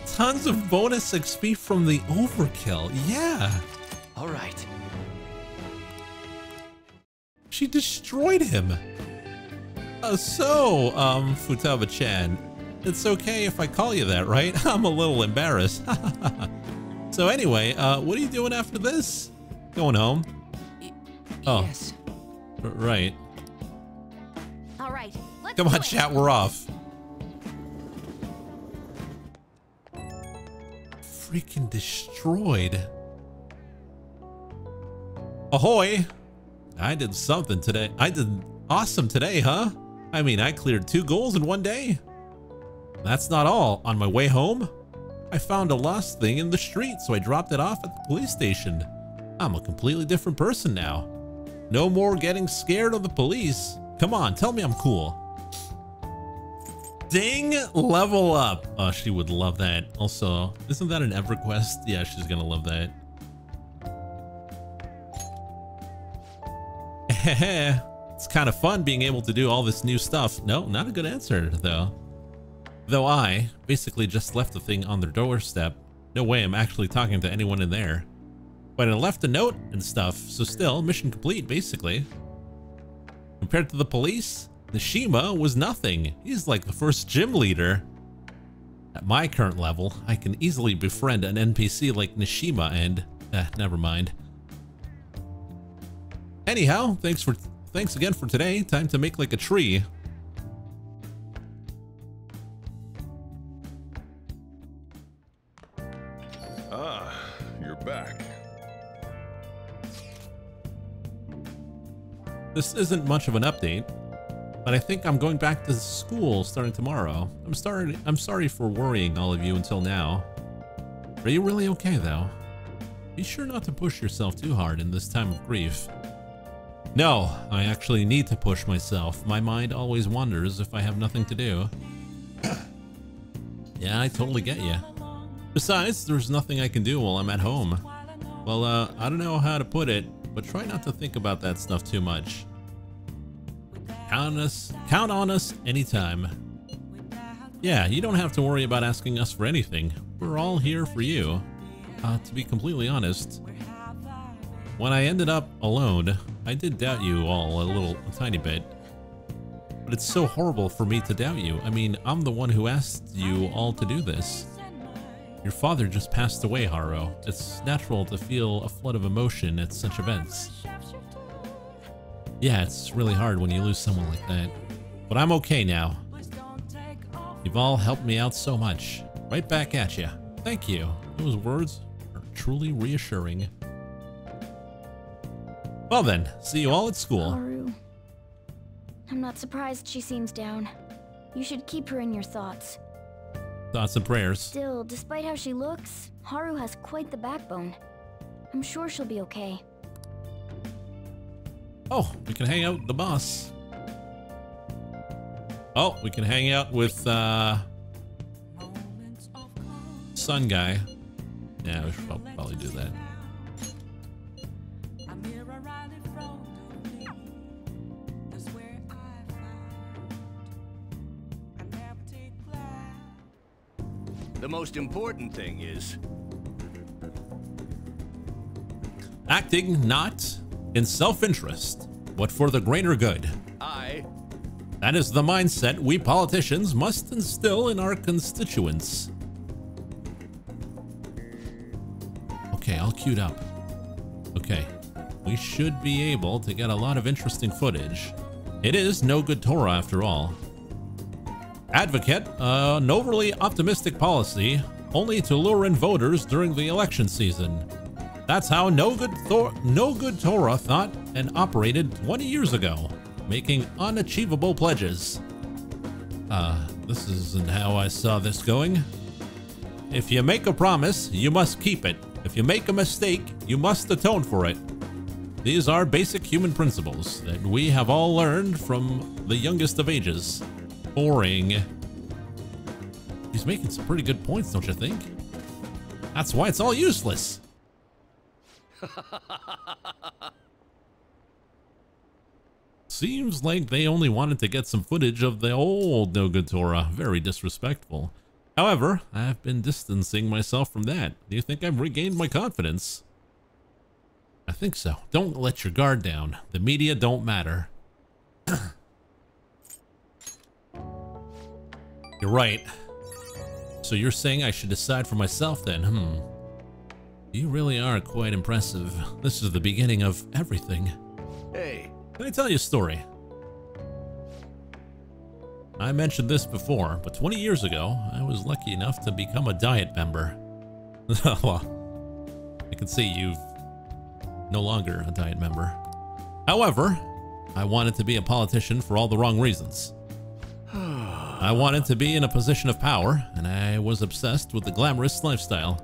Tons of bonus XP from the overkill. Yeah. All right. She destroyed him. Futaba-chan, it's okay if I call you that, right? I'm a little embarrassed. So anyway, what are you doing after this? Going home? Oh, yes. Right. All right. Come on, chat, we're off. Freaking destroyed. Ahoy! I did something today. I did awesome today, huh? I mean, I cleared 2 goals in 1 day. That's not all. On my way home, I found a lost thing in the street, so I dropped it off at the police station. I'm a completely different person now. No more getting scared of the police. Come on, tell me I'm cool. Ding, level up. Oh, she would love that. Also, isn't that an EverQuest? Yeah, she's gonna love that. It's kind of fun being able to do all this new stuff. No, not a good answer though. Though I basically just left the thing on their doorstep. No way I'm actually talking to anyone in there. But I left a note and stuff, so still, mission complete basically. Compared to the police, Nishima was nothing. He's like the first gym leader. At my current level, I can easily befriend an NPC like Nishima and... never mind. Anyhow, thanks again for today. Time to make like a tree. This isn't much of an update, but I think I'm going back to school starting tomorrow. I'm sorry for worrying all of you until now. Are you really okay though? Be sure not to push yourself too hard in this time of grief. No, I actually need to push myself. My mind always wanders if I have nothing to do. Yeah, I totally get you. Besides, there's nothing I can do while I'm at home. Well, I don't know how to put it, but try not to think about that stuff too much. Count on us anytime. Yeah, you don't have to worry about asking us for anything. We're all here for you. To be completely honest, when I ended up alone, I did doubt you all a tiny bit. But it's so horrible for me to doubt you. I mean, I'm the one who asked you all to do this. Your father just passed away, Haru. It's natural to feel a flood of emotion at such events. Yeah, it's really hard when you lose someone like that. But I'm okay now. You've all helped me out so much. Right back at you. Thank you. Those words are truly reassuring. Well then, see you all at school. Haru. I'm not surprised she seems down. You should keep her in your thoughts. Thoughts and prayers. Still, despite how she looks, Haru has quite the backbone. I'm sure she'll be okay. Oh, we can hang out with the boss. Oh, we can hang out with Sun Guy. Yeah, we should probably do that. The most important thing is acting not in self-interest, but for the greater good. That is the mindset we politicians must instill in our constituents. Okay, all queued up. Okay, we should be able to get a lot of interesting footage. It is no good Torah after all. Advocate an overly optimistic policy only to lure in voters during the election season. That's how no good Torah thought and operated 20 years ago, making unachievable pledges. This isn't how I saw this going. If you make a promise, you must keep it. If you make a mistake, you must atone for it. These are basic human principles that we have all learned from the youngest of ages. Boring. He's making some pretty good points, don't you think? That's why it's all useless. Seems like they only wanted to get some footage of the old No Good Torah. Very disrespectful. However, I've been distancing myself from that. Do you think I've regained my confidence? I think so. Don't let your guard down. The media don't matter. You're right. So you're saying I should decide for myself then, You really are quite impressive. This is the beginning of everything. Hey. Can I tell you a story? I mentioned this before, but 20 years ago, I was lucky enough to become a Diet member. Well, I can see you've no longer a Diet member. However, I wanted to be a politician for all the wrong reasons. I wanted to be in a position of power, and I was obsessed with the glamorous lifestyle.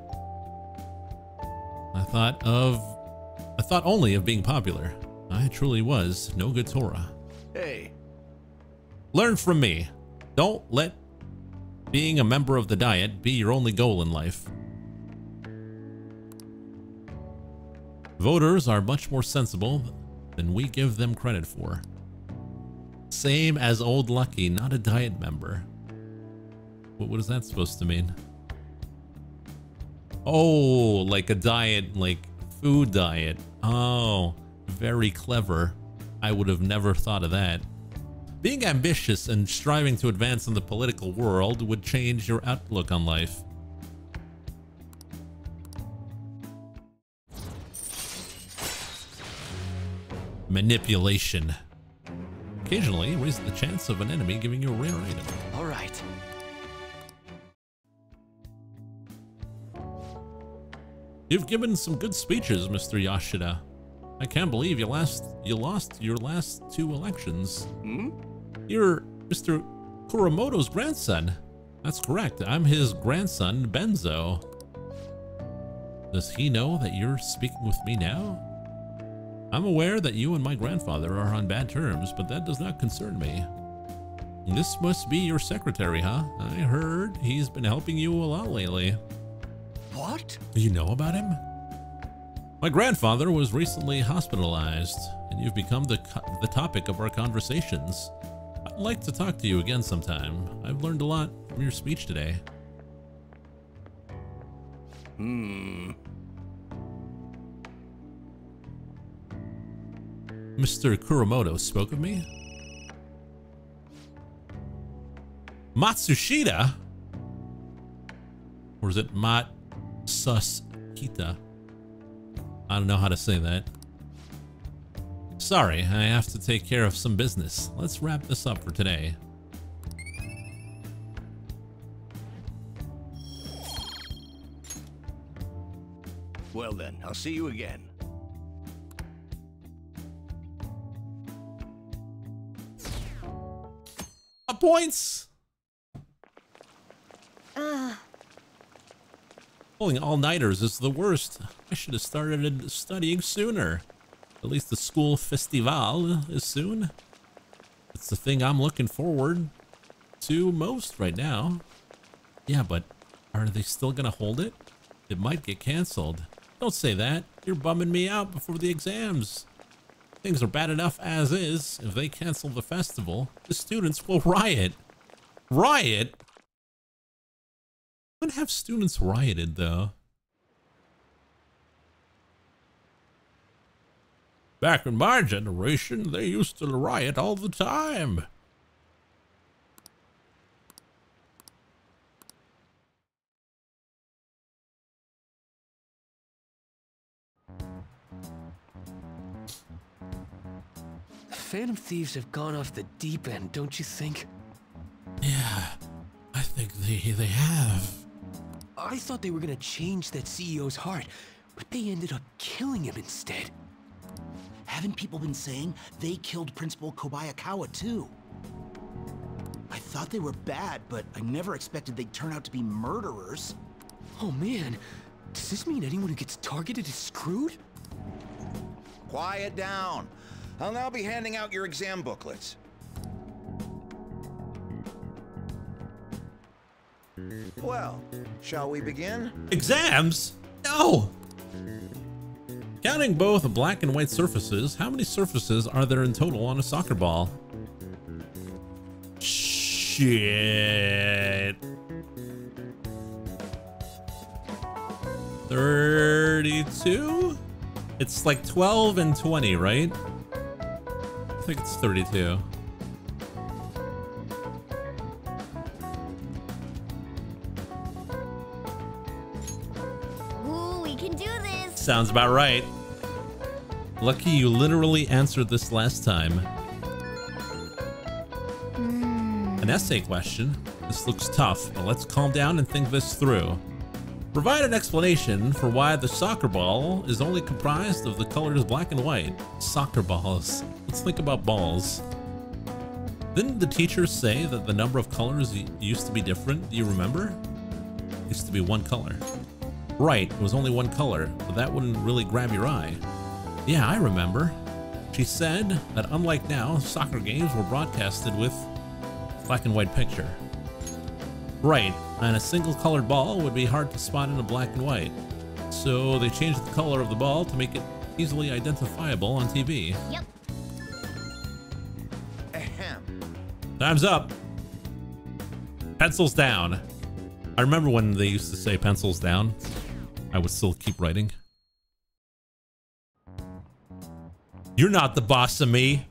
I thought only of being popular. I truly was no good Torah. Hey. Learn from me. Don't let being a member of the Diet be your only goal in life. Voters are much more sensible than we give them credit for. Same as Old Lucky, not a Diet member. What is that supposed to mean? Oh, like a diet, like food diet. Oh, very clever. I would have never thought of that. Being ambitious and striving to advance in the political world would change your outlook on life. Manipulation. Occasionally, raise the chance of an enemy giving you a rare item. All right. You've given some good speeches, Mr. Yashida. I can't believe you lost your last 2 elections. You're Mr. Kuramoto's grandson. That's correct. I'm his grandson, Benzo. Does he know that you're speaking with me now? I'm aware that you and my grandfather are on bad terms, but that does not concern me. This must be your secretary, huh? I heard he's been helping you a lot lately. What? Do you know about him? My grandfather was recently hospitalized, and you've become the topic of our conversations. I'd like to talk to you again sometime. I've learned a lot from your speech today. Mr. Kuramoto spoke of me? Matsushita? Or is it Matsushita? I don't know how to say that. Sorry, I have to take care of some business. Let's wrap this up for today. Well then, I'll see you again. Points! Pulling all-nighters is the worst. I should have started studying sooner. At least the school festival is soon. It's the thing I'm looking forward to most right now. Yeah, but are they still gonna hold it? It might get canceled. Don't say that. You're bumming me out before the exams. Things are bad enough as is. If they cancel the festival, the students will riot. Riot? When have students rioted, though? Back in my generation, they used to riot all the time. Phantom Thieves have gone off the deep end, don't you think? Yeah, I think they have. I thought they were gonna change that CEO's heart, but they ended up killing him instead. Haven't people been saying they killed Principal Kobayakawa too? I thought they were bad, but I never expected they'd turn out to be murderers. Oh man, does this mean anyone who gets targeted is screwed? Quiet down. I'll now be handing out your exam booklets. Well, shall we begin? Exams? No! Counting both black and white surfaces, how many surfaces are there in total on a soccer ball? Shit. 32? It's like 12 and 20, right? I think it's 32. Ooh, we can do this. Sounds about right. Lucky you literally answered this last time. An essay question. This looks tough, but let's calm down and think this through. Provide an explanation for why the soccer ball is only comprised of the colors black and white. Soccer balls. Let's think about balls. Didn't the teacher say that the number of colors used to be different? Do you remember? It used to be one color. Right, it was only one color, but that wouldn't really grab your eye. Yeah, I remember. She said that unlike now, soccer games were broadcasted with black and white picture. Right, and a single colored ball would be hard to spot in a black and white. So they changed the color of the ball to make it easily identifiable on TV. Yep. Time's up. Pencils down. I remember when they used to say pencils down. I would still keep writing. You're not the boss of me.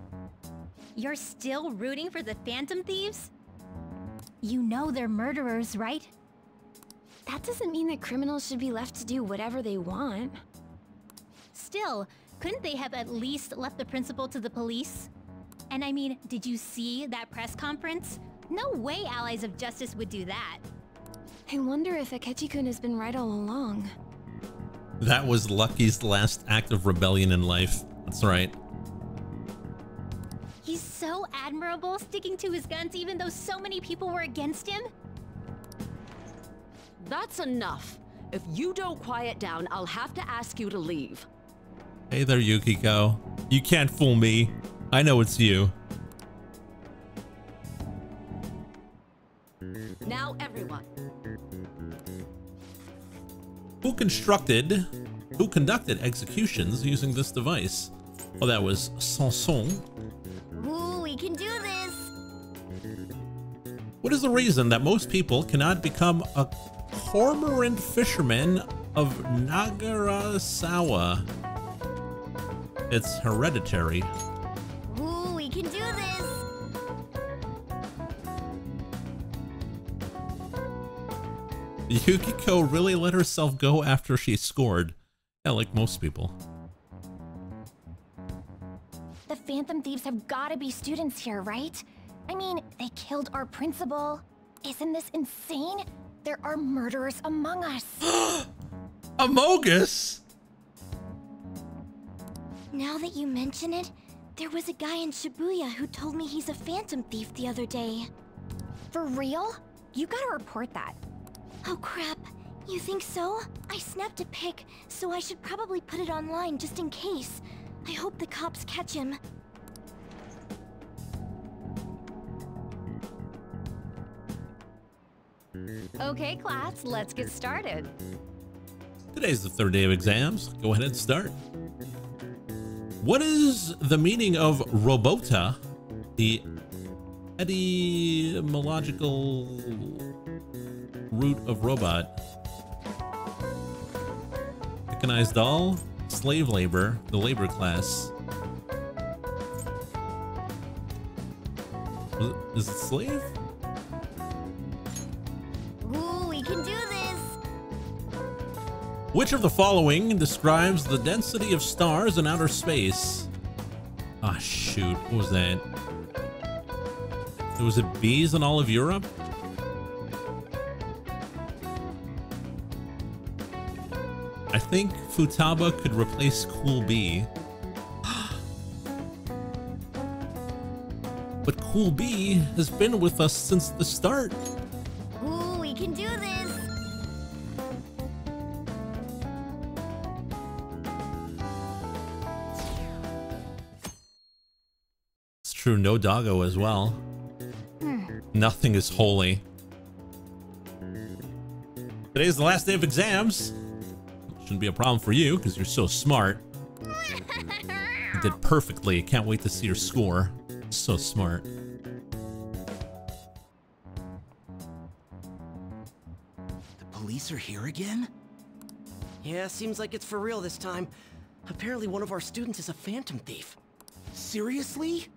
You're still rooting for the Phantom Thieves? You know they're murderers, right? That doesn't mean that criminals should be left to do whatever they want. Still, couldn't they have at least left the principal to the police? And I mean, did you see that press conference? No way Allies of Justice would do that. I wonder if Akechi-kun has been right all along. That was Lucky's last act of rebellion in life. That's right. He's so admirable, sticking to his guns even though so many people were against him. That's enough. If you don't quiet down, I'll have to ask you to leave. Hey there, Yukiko. You can't fool me. I know it's you. Now, everyone. Who conducted executions using this device? Oh, that was Sanson. Ooh, we can do this. What is the reason that most people cannot become a cormorant fisherman of Nagarasawa? It's hereditary. Ooh, we can do this. Yukiko really let herself go after she scored. Yeah, like most people. The Phantom Thieves have gotta be students here, right? I mean, they killed our principal. Isn't this insane? There are murderers among us. Among Us? Now that you mention it, there was a guy in Shibuya who told me he's a Phantom Thief the other day. For real? You gotta report that. Oh crap, you think so? I snapped a pic, so I should probably put it online just in case. I hope the cops catch him. Okay, class, let's get started. Today's the third day of exams. Go ahead and start. What is the meaning of robota, the etymological root of robot? Mechanized doll, slave labor, the labor class. Is it slave? Ooh, we can do this. Which of the following describes the density of stars in outer space? Ah, shoot. What was that? Was it bees in all of Europe? I think Futaba could replace Cool Bee. But Cool Bee has been with us since the start. Ooh, we can do this. It's true, no doggo as well. Nothing is holy. Today's the last day of exams. Shouldn't be a problem for you because you're so smart. You did perfectly. Can't wait to see your score. So smart. The police are here again? Yeah, seems like it's for real this time. Apparently one of our students is a Phantom Thief. Seriously?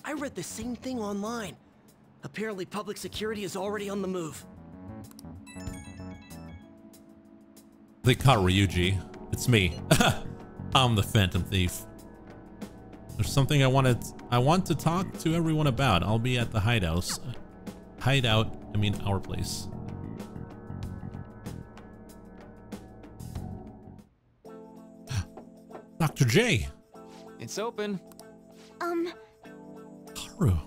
I read the same thing online. Apparently public security is already on the move. They caught Ryuji. It's me. I'm the Phantom Thief. There's something I want to talk to everyone about. I'll be at the hideout. I mean our place. Dr. J. It's open. Haru.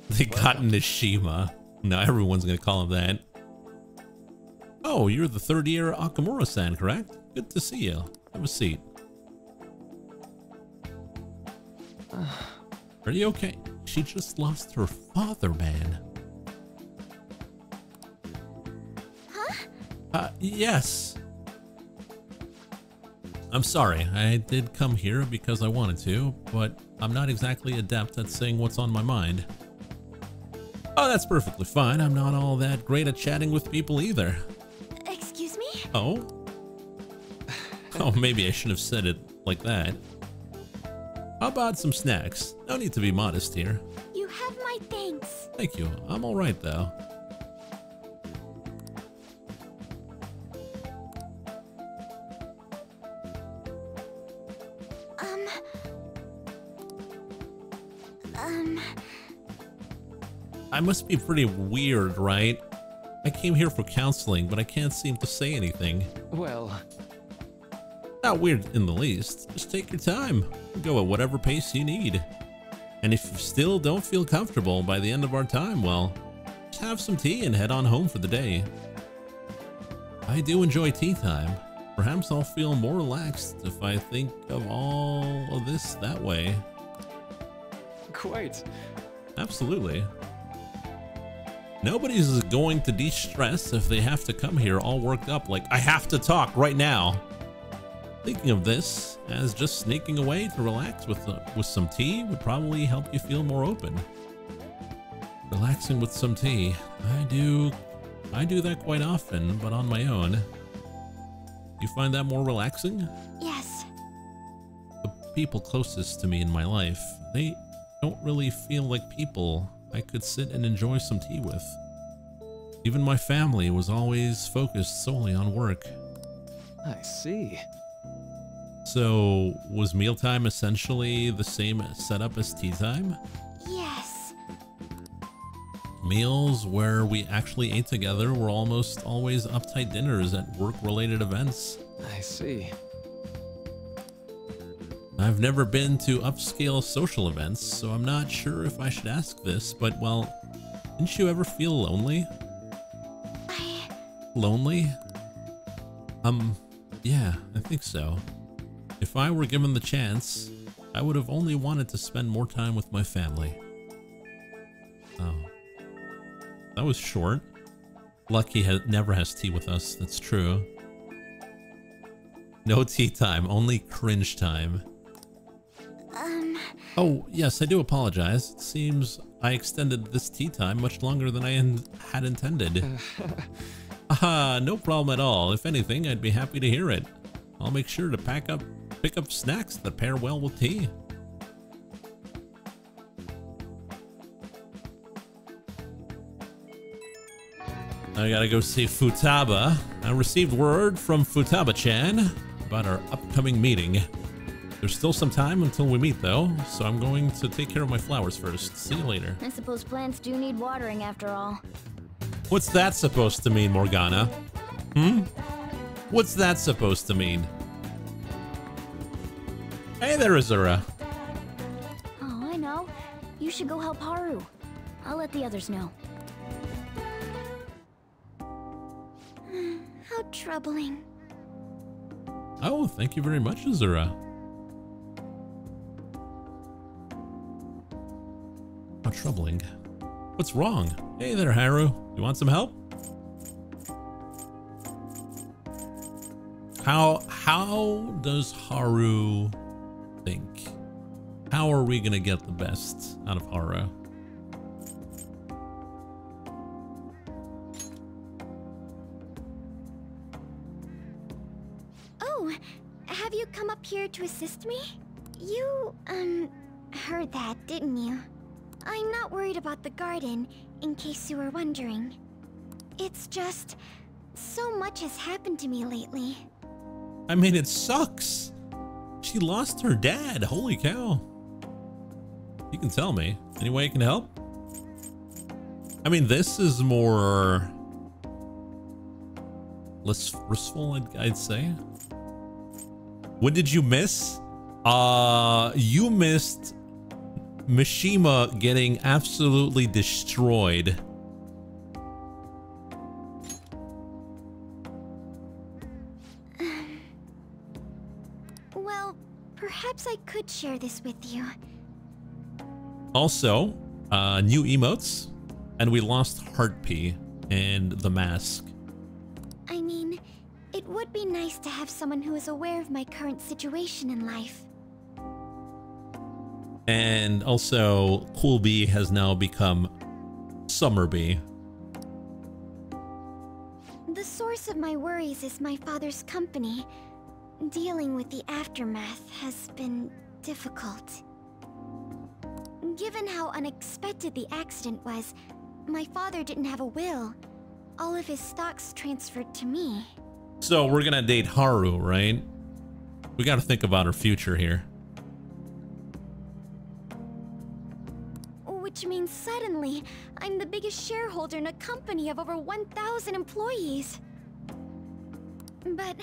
They got Nishima. Now everyone's gonna call him that. Oh, you're the third year Akamura-san, correct? Good to see you. Have a seat. Are you okay? She just lost her father, man. Huh? Yes. I'm sorry. I did come here because I wanted to, but I'm not exactly adept at saying what's on my mind. Oh, that's perfectly fine. I'm not all that great at chatting with people either. Excuse me? Oh? Oh, maybe I shouldn't have said it like that. How about some snacks? No need to be modest here. You have my thanks. Thank you. I'm all right, though. I must be pretty weird, right? I came here for counseling, but I can't seem to say anything. Well, Not weird in the least. Just take your time. Go at whatever pace you need. And if you still don't feel comfortable by the end of our time, well, just have some tea and head on home for the day. I do enjoy tea time. Perhaps I'll feel more relaxed if I think of all of this that way. Quite. Absolutely. Nobody's going to de-stress if they have to come here all worked up like, I have to talk right now. Thinking of this as just sneaking away to relax with some tea would probably help you feel more open. Relaxing with some tea. I do that quite often, but on my own. You find that more relaxing? Yes. The people closest to me in my life, they don't really feel like people I could sit and enjoy some tea with. Even my family was always focused solely on work. I see. So, was mealtime essentially the same setup as tea time? Yes. Meals where we actually ate together were almost always uptight dinners at work-related events. I see. I've never been to upscale social events, so I'm not sure if I should ask this, but well, didn't you ever feel lonely? Lonely? Yeah, I think so. If I were given the chance, I would have only wanted to spend more time with my family. Oh. That was short. Lucky never has tea with us, that's true. No tea time, only cringe time. Oh, yes, I do apologize. It seems I extended this tea time much longer than I had intended. Aha, no problem at all. If anything, I'd be happy to hear it. I'll make sure to pick up snacks that pair well with tea. I gotta go see Futaba. I received word from Futaba-chan about our upcoming meeting. There's still some time until we meet though, so I'm going to take care of my flowers first. See you later. I suppose plants do need watering after all. What's that supposed to mean, Morgana? What's that supposed to mean? Hey there, Azura. Oh, I know. You should go help Haru. I'll let the others know. How troubling. Oh, thank you very much, Azura. How troubling. What's wrong? Hey there, Haru. You want some help? How does Haru think? How are we gonna get the best out of Haru? Oh, have you come up here to assist me? You, heard that, didn't you? I'm not worried about the garden, in case you were wondering. It's just, so much has happened to me lately. I mean, it sucks. She lost her dad. Holy cow. You can tell me. Any way I can help? I mean, this is more less forceful, I'd say. What did you miss? You missed Mishima getting absolutely destroyed. Well, perhaps I could share this with you. Also, new emotes, and we lost Heartpea and the mask. I mean, it would be nice to have someone who is aware of my current situation in life. And also, Cool Bee has now become Summer Bee. The source of my worries is my father's company. Dealing with the aftermath has been difficult. Given how unexpected the accident was, my father didn't have a will. All of his stocks transferred to me. So we're gonna date Haru, right? We gotta think about her future here. Which means suddenly, I'm the biggest shareholder in a company of over 1,000 employees. But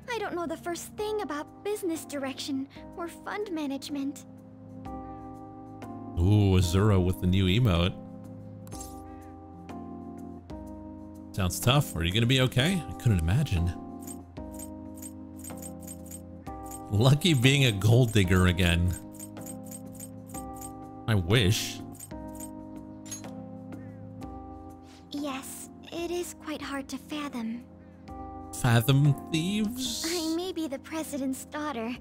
I don't know the first thing about business direction or fund management. Ooh, Azura with the new emote. Sounds tough. Are you gonna be okay? I couldn't imagine. Lucky being a gold digger again. I wish. Yes, it is quite hard to fathom. Fathom thieves? I may be the president's daughter,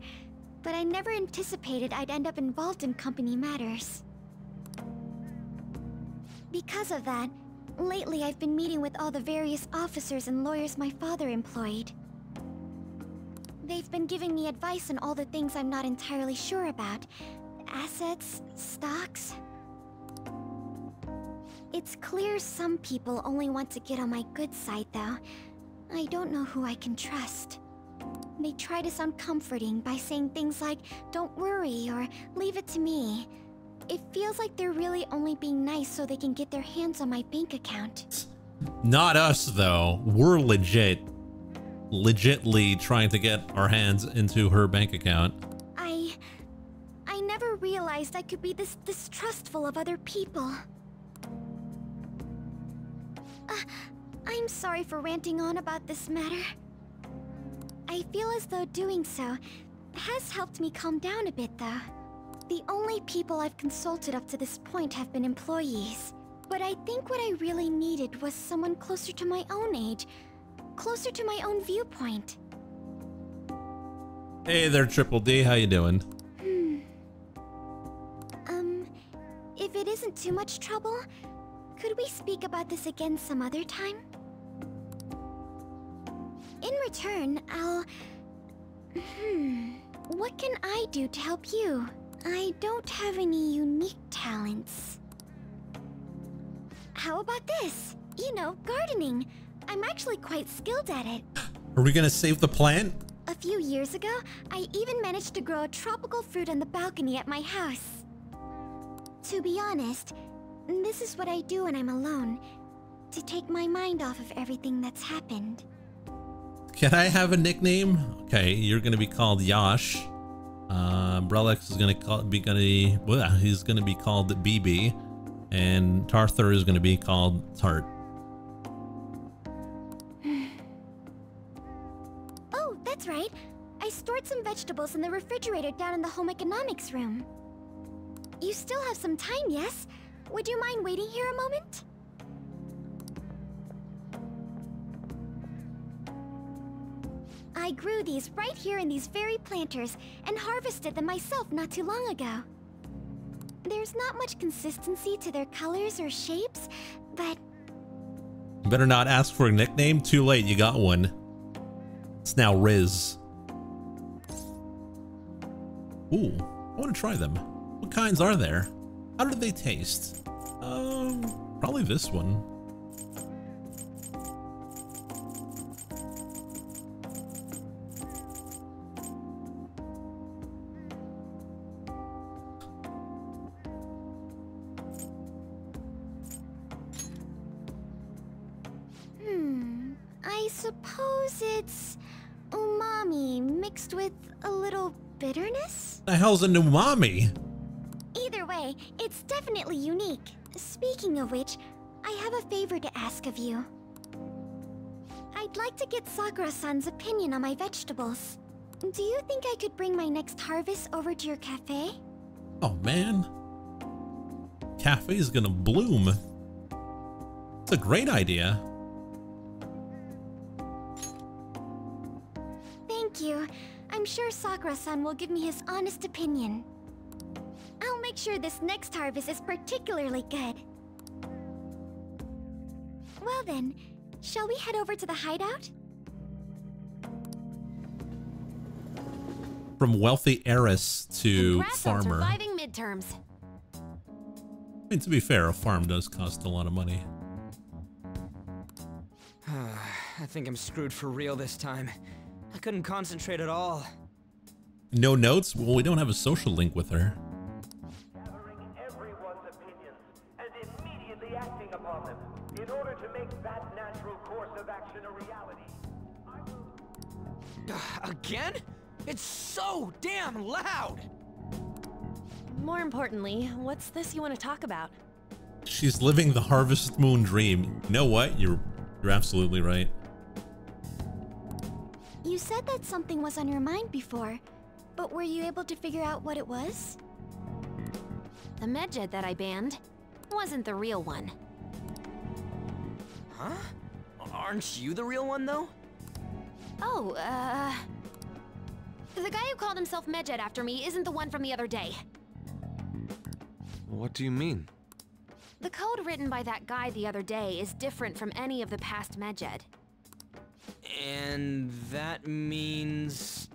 but I never anticipated I'd end up involved in company matters. Because of that, lately I've been meeting with all the various officers and lawyers my father employed. They've been giving me advice on all the things I'm not entirely sure about. Assets, stocks. It's clear some people only want to get on my good side, though. I don't know who I can trust. They try to sound comforting by saying things like, "Don't worry," or "Leave it to me." It feels like they're really only being nice so they can get their hands on my bank account. Not us, though. We're legitly trying to get our hands into her bank account. I never realized I could be this distrustful of other people. I'm sorry for ranting on about this matter. I feel as though doing so has helped me calm down a bit, though. The only people I've consulted up to this point have been employees. But I think what I really needed was someone closer to my own age, closer to my own viewpoint. Hey there, Triple D. How you doing? If it isn't too much trouble, could we speak about this again some other time? In return, what can I do to help you? I don't have any unique talents. How about this? You know, gardening. I'm actually quite skilled at it. Are we gonna save the plant? A few years ago, I even managed to grow a tropical fruit on the balcony at my house. To be honest, this is what I do when I'm alone, to take my mind off of everything that's happened. Can I have a nickname? Okay, you're gonna be called Yash. Brelix is he's gonna be called BB, and Tarthur is gonna be called Tart. Oh, that's right. I stored some vegetables in the refrigerator down in the home economics room. You still have some time, yes? Would you mind waiting here a moment? I grew these right here in these very planters and harvested them myself not too long ago. There's not much consistency to their colors or shapes, but... You better not ask for a nickname. Too late, you got one. It's now Riz. Ooh, I want to try them. What kinds are there? How do they taste? Probably this one. I suppose it's umami mixed with a little bitterness? The hell's an umami? Either way, it's definitely unique. Speaking of which, I have a favor to ask of you. I'd like to get Sakura-san's opinion on my vegetables. Do you think I could bring my next harvest over to your cafe? Oh man. Cafe's gonna bloom. It's a great idea. Thank you. I'm sure Sakura-san will give me his honest opinion. I'll make sure this next harvest is particularly good. Well then, shall we head over to the hideout? From wealthy heiress to Congrats on farmer. surviving midterms. I mean, to be fair, a farm does cost a lot of money. I think I'm screwed for real this time. I couldn't concentrate at all. No notes? Well, we don't have a social link with her. Gathering everyone's opinions and immediately acting upon them in order to make that natural course of action a reality. It's so damn loud! More importantly, what's this you want to talk about? She's living the Harvest Moon dream. You know what? You're absolutely right. You said that something was on your mind before, but were you able to figure out what it was? The medjed that I banned wasn't the real one. Huh? Aren't you the real one, though? Oh, the guy who called himself medjed after me isn't the one from the other day. What do you mean? The code written by that guy the other day is different from any of the past medjed. And that means...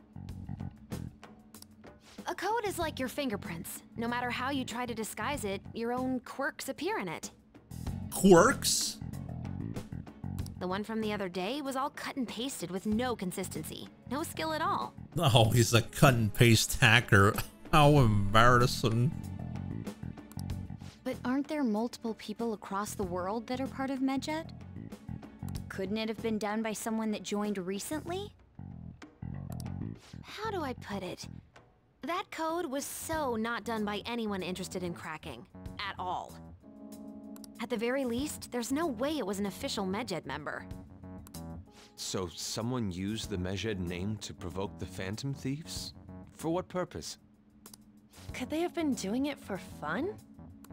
A code is like your fingerprints. No matter how you try to disguise it, your own quirks appear in it. Quirks? The one from the other day was all cut and pasted with no consistency. No skill at all. Oh, he's a cut and paste hacker. How embarrassing. But aren't there multiple people across the world that are part of medjed? Couldn't it have been done by someone that joined recently? How do I put it? That code was so not done by anyone interested in cracking. At all. At the very least, there's no way it was an official medjed member. So someone used the medjed name to provoke the Phantom Thieves? For what purpose? Could they have been doing it for fun?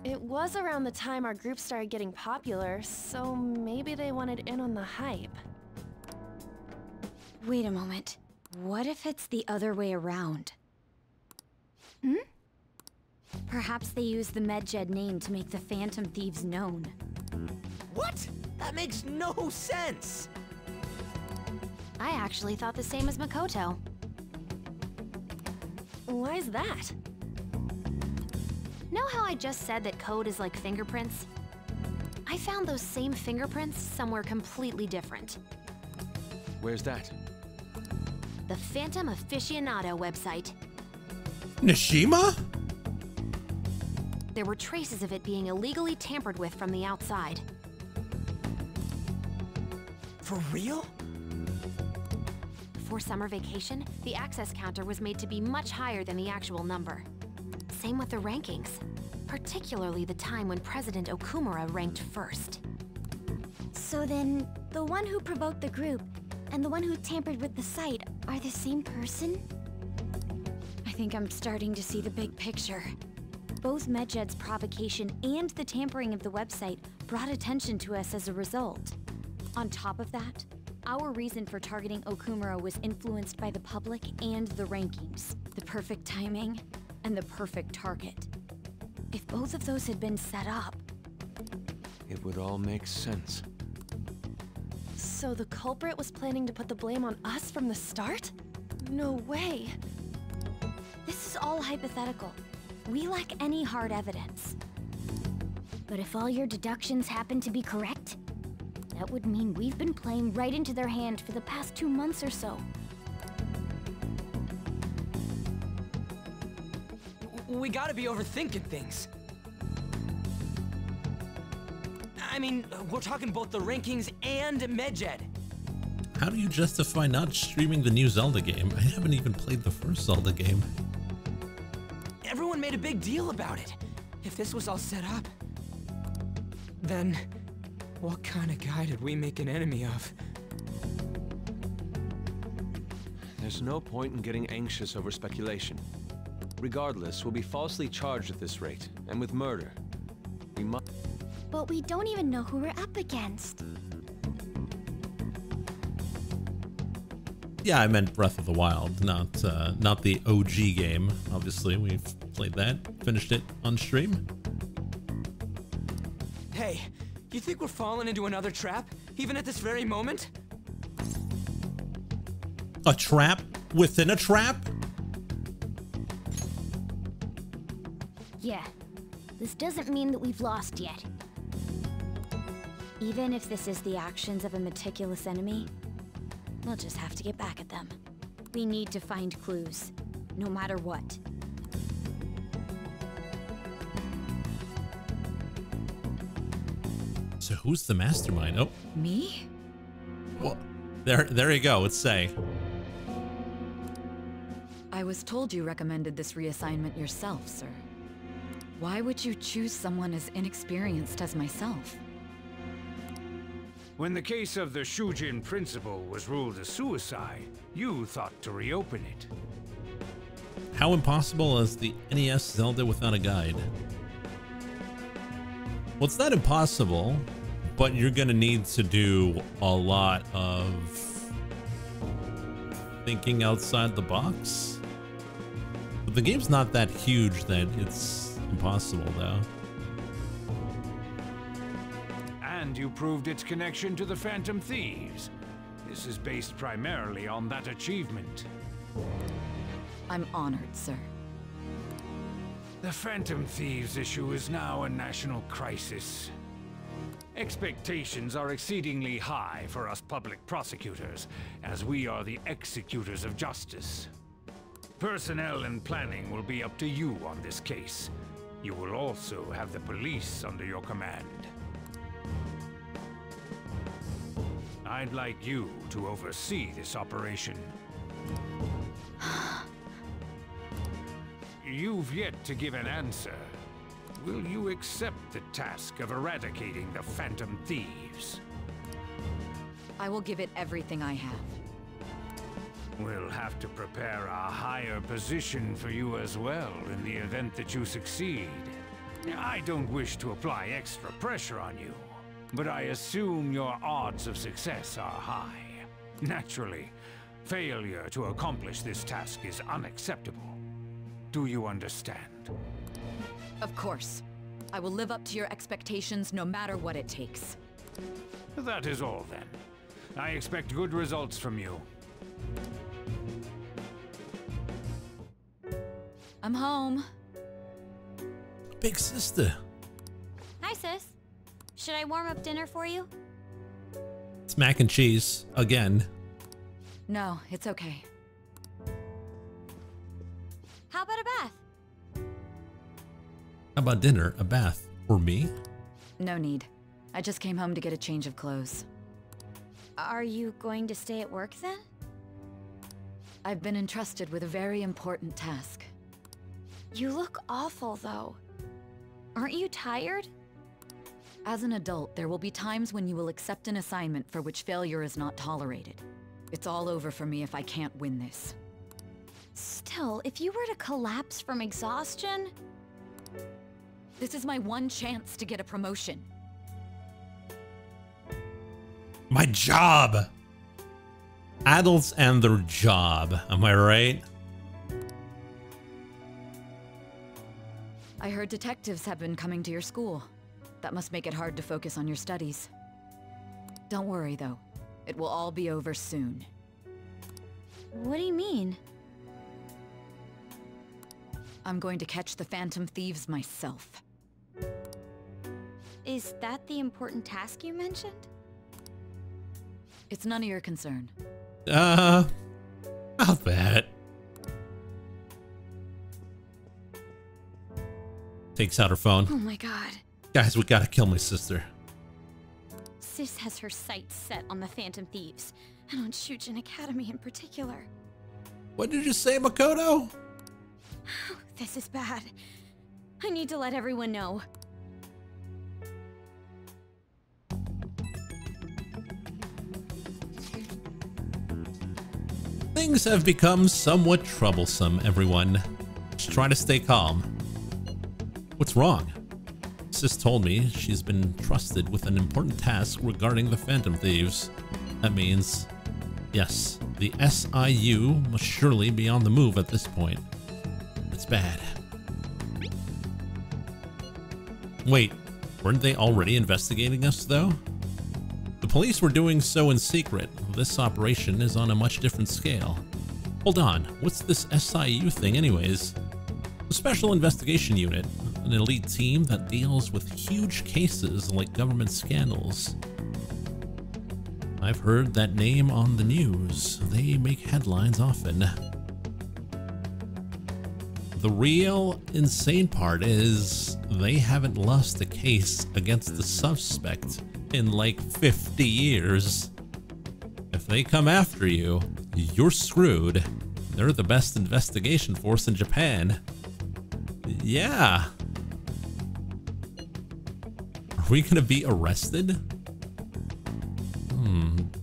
It was around the time our group started getting popular, so maybe they wanted in on the hype. Wait a moment. What if it's the other way around? Perhaps they used the medjed name to make the Phantom Thieves known. What? That makes no sense! I actually thought the same as Makoto. Why is that? Know how I just said that code is like fingerprints? I found those same fingerprints somewhere completely different. Where's that? The Phantom Aficionado website. Nishima? There were traces of it being illegally tampered with from the outside. For real? Before summer vacation, the access counter was made to be much higher than the actual number. Same with the rankings, particularly the time when President Okumura ranked first. So then, the one who provoked the group and the one who tampered with the site are the same person? I think I'm starting to see the big picture. Both medjed's provocation and the tampering of the website brought attention to us as a result. On top of that, our reason for targeting Okumura was influenced by the public and the rankings, the perfect timing, and the perfect target. If both of those had been set up, it would all make sense. So the culprit was planning to put the blame on us from the start? No way. This is all hypothetical. We lack any hard evidence. But if all your deductions happen to be correct, that would mean we've been playing right into their hand for the past 2 months or so. We gotta be overthinking things. I mean, we're talking both the rankings and medjed. How do you justify not streaming the new Zelda game? I haven't even played the first Zelda game. Everyone made a big deal about it. If this was all set up, then what kind of guy did we make an enemy of? There's no point in getting anxious over speculation. Regardless, we'll be falsely charged at this rate, and with murder. We must... But we don't even know who we're up against. Yeah, I meant Breath of the Wild, not the OG game. Obviously, we've played that, finished it on stream. Hey, you think we're falling into another trap, even at this very moment? A trap within a trap? Yeah, this doesn't mean that we've lost yet. Even if this is the actions of a meticulous enemy, we'll just have to get back at them. We need to find clues, no matter what. So who's the mastermind? Oh. Me? Well, there you go, let's say. I was told you recommended this reassignment yourself, sir. Why would you choose someone as inexperienced as myself? When the case of the Shujin principal was ruled a suicide, you thought to reopen it. How impossible is the NES Zelda without a guide? Well, it's not impossible, but you're gonna need to do a lot of thinking outside the box. But the game's not that huge that it's impossible, though. And you proved its connection to the Phantom Thieves. This is based primarily on that achievement. I'm honored, sir. The Phantom Thieves issue is now a national crisis. Expectations are exceedingly high for us public prosecutors, as we are the executors of justice. Personnel and planning will be up to you on this case. You will also have the police under your command. I'd like you to oversee this operation. You've yet to give an answer. Will you accept the task of eradicating the Phantom Thieves? I will give it everything I have. We'll have to prepare a higher position for you as well in the event that you succeed. I don't wish to apply extra pressure on you, but I assume your odds of success are high. Naturally, failure to accomplish this task is unacceptable. Do you understand? Of course. I will live up to your expectations no matter what it takes. That is all then. I expect good results from you. I'm home. Big sister. Hi, sis. Should I warm up dinner for you? It's mac and cheese again. No, it's okay. How about a bath? How about dinner, a bath, or me? No need. I just came home to get a change of clothes. Are you going to stay at work then? I've been entrusted with a very important task. You look awful, though. Aren't you tired? As an adult, there will be times when you will accept an assignment for which failure is not tolerated. It's all over for me if I can't win this. Still, if you were to collapse from exhaustion... This is my one chance to get a promotion. My job! Adults and their job, am I right? I heard detectives have been coming to your school. That must make it hard to focus on your studies. Don't worry, though. It will all be over soon. What do you mean? I'm going to catch the Phantom Thieves myself. Is that the important task you mentioned? It's none of your concern. I'll bet. Takes out her phone. Oh my god. Guys, we gotta kill my sister. Sis has her sights set on the Phantom Thieves, and on Shujin Academy in particular. What did you say, Makoto? This is bad. I need to let everyone know. Things have become somewhat troublesome, everyone. Just try to stay calm. What's wrong? Sis told me she's been trusted with an important task regarding the Phantom Thieves. That means, yes, the SIU must surely be on the move at this point. It's bad. Wait, weren't they already investigating us, though? The police were doing so in secret. This operation is on a much different scale. Hold on, what's this SIU thing anyways? A special investigation unit, an elite team that deals with huge cases like government scandals. I've heard that name on the news. They make headlines often. The real insane part is they haven't lost a case against the suspect in like 50 years. If they come after you, you're screwed. They're the best investigation force in Japan. Yeah. Are we gonna be arrested?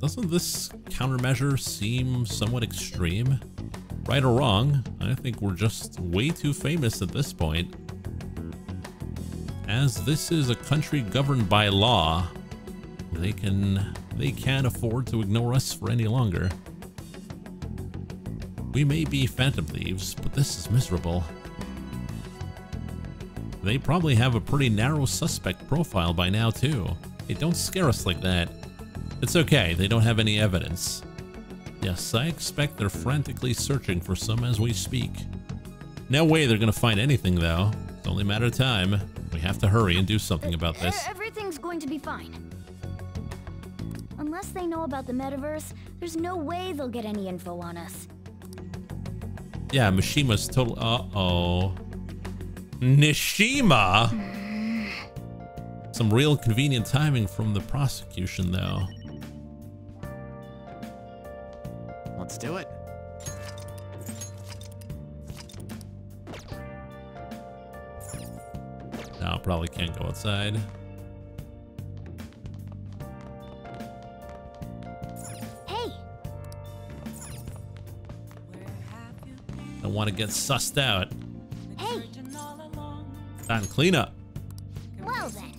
Doesn't this countermeasure seem somewhat extreme? Right or wrong, I think we're just way too famous at this point. As this is a country governed by law, they can't afford to ignore us for any longer. We may be phantom thieves, but this is miserable. They probably have a pretty narrow suspect profile by now too. Hey, don't scare us like that. It's okay, they don't have any evidence. Yes, I expect they're frantically searching for some as we speak. No way they're gonna find anything though. It's only a matter of time. We have to hurry and do something about this. Everything's going to be fine. Unless they know about the metaverse, there's no way they'll get any info on us. Yeah, Mishima's total. Uh-oh. Nishima? Some real convenient timing from the prosecution, though. Let's do it. No, probably can't go outside. Hey! I want to get sussed out. Hey! Time to clean up. Well then.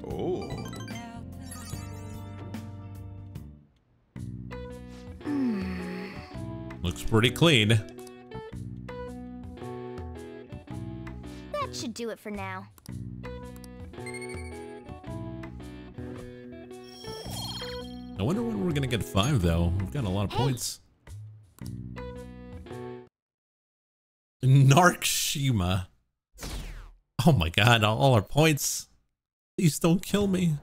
Oh. Looks pretty clean. That should do it for now. I wonder when we're gonna get 5 though. We've got a lot of points. Narkshima. Oh my god, all our points. Please don't kill me.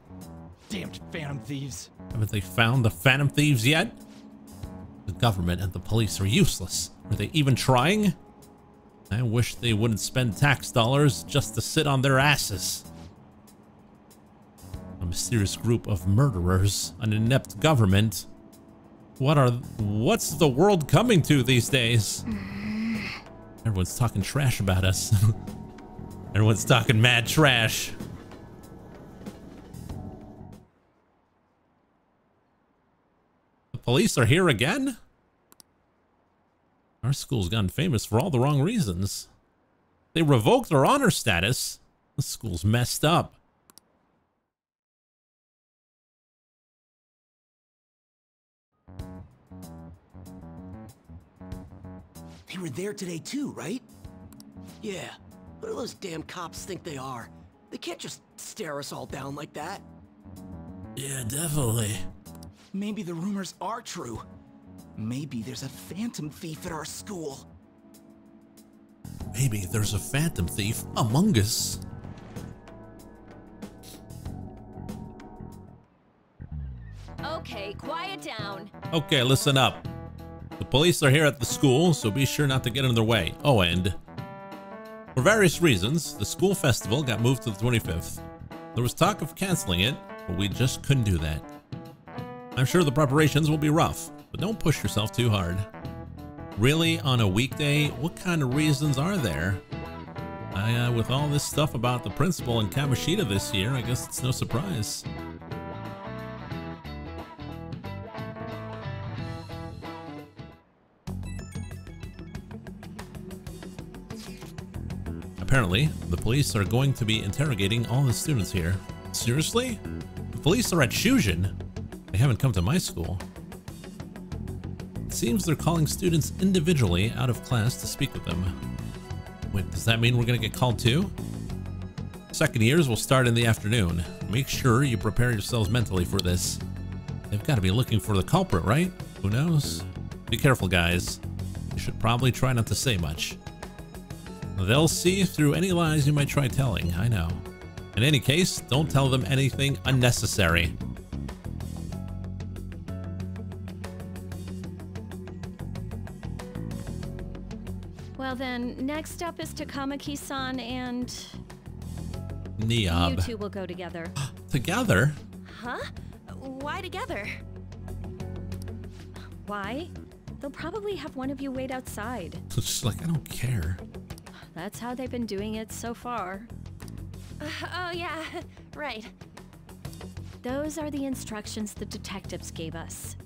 Damned phantom thieves. Haven't they found the phantom thieves yet? The government and the police are useless. Are they even trying? I wish they wouldn't spend tax dollars just to sit on their asses. A mysterious group of murderers, an inept government. What's the world coming to these days? Everyone's talking trash about us. Everyone's talking mad trash. The police are here again? Our school's gotten famous for all the wrong reasons. They revoked our honor status. The school's messed up. They were there today too, right? Yeah, what do those damn cops think they are? They can't just stare us all down like that. Yeah, definitely. Maybe the rumors are true. Maybe there's a phantom thief at our school. Maybe there's a phantom thief among us. Okay, quiet down. Okay, listen up. The police are here at the school, so be sure not to get in their way. Oh, and for various reasons, the school festival got moved to the 25th. There was talk of canceling it, but we just couldn't do that. I'm sure the preparations will be rough, but don't push yourself too hard. Really, on a weekday, what kind of reasons are there? With all this stuff about the principal and Kamoshida this year, I guess it's no surprise. Apparently, the police are going to be interrogating all the students here. Seriously? The police are at Shujin? They haven't come to my school. It seems they're calling students individually out of class to speak with them. Wait, does that mean we're gonna get called too? Second years will start in the afternoon. Make sure you prepare yourselves mentally for this. They've got to be looking for the culprit, right? Who knows? Be careful, guys. You should probably try not to say much. They'll see through any lies you might try telling, I know. In any case, don't tell them anything unnecessary. Well then, next up is Takamaki-san and... Niob. You two will go together. Together? Huh? Why together? Why? They'll probably have one of you wait outside. It's just like, I don't care. That's how they've been doing it so far. Oh yeah, right. Those are the instructions the detectives gave us.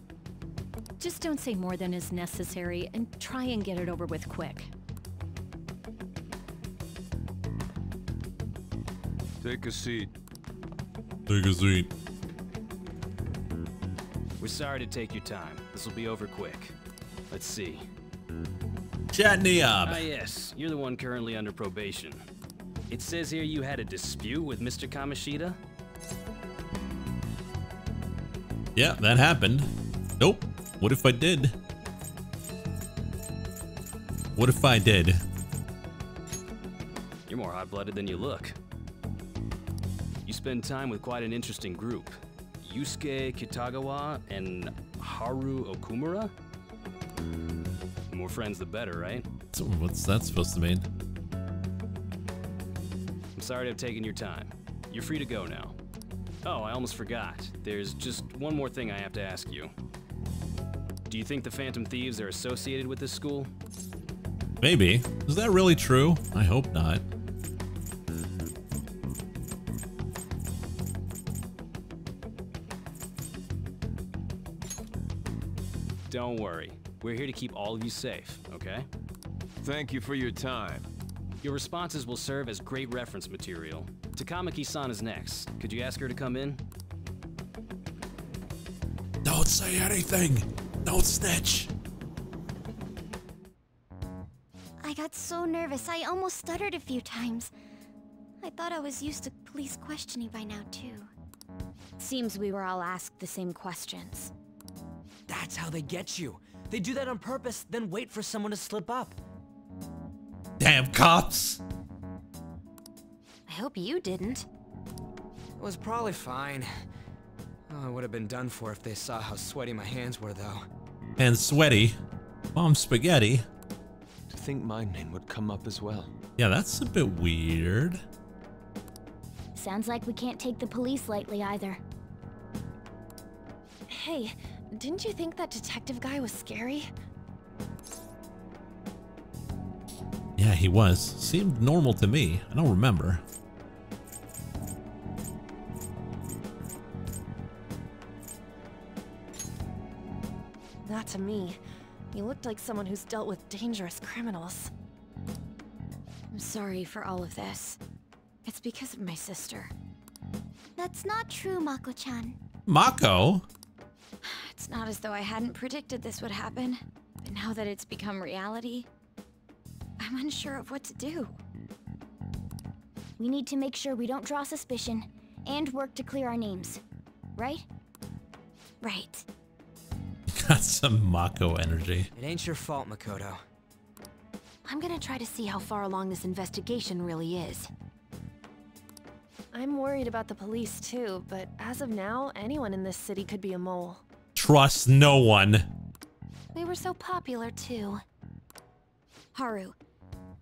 Just don't say more than is necessary and try and get it over with quick. Take a seat. Take a seat. We're sorry to take your time. This will be over quick. Let's see. Chatneyab. Ah, yes. You're the one currently under probation. It says here you had a dispute with Mr. Kamoshida? Yeah, that happened. Nope. What if I did? What if I did? You're more hot-blooded than you look. You spend time with quite an interesting group. Yusuke Kitagawa and Haru Okumura? The more friends, the better, right? So what's that supposed to mean? I'm sorry to have taken your time. You're free to go now. Oh, I almost forgot. There's just one more thing I have to ask you. Do you think the Phantom Thieves are associated with this school? Maybe. Is that really true? I hope not. Don't worry. We're here to keep all of you safe, okay? Thank you for your time. Your responses will serve as great reference material. Takamaki-san is next. Could you ask her to come in? Don't say anything. Don't snitch. I got so nervous, I almost stuttered a few times. I thought I was used to police questioning by now, too. Seems we were all asked the same questions. That's how they get you. They do that on purpose, then wait for someone to slip up. Damn cops! I hope you didn't. It was probably fine. Oh, I would have been done for if they saw how sweaty my hands were, though. And sweaty. Mom's spaghetti. To think my name would come up as well. Yeah, that's a bit weird. Sounds like we can't take the police lightly either. Hey, didn't you think that detective guy was scary? Yeah, he was. Seemed normal to me. I don't remember. Not to me. He looked like someone who's dealt with dangerous criminals. I'm sorry for all of this. It's because of my sister. That's not true, Mako-chan. Mako? It's not as though I hadn't predicted this would happen, but now that it's become reality, I'm unsure of what to do. We need to make sure we don't draw suspicion, and work to clear our names. Right? Right. Got some Mako energy. It ain't your fault, Makoto. I'm gonna try to see how far along this investigation really is. I'm worried about the police too, but as of now, anyone in this city could be a mole. Trust no one. They were so popular too. Haru,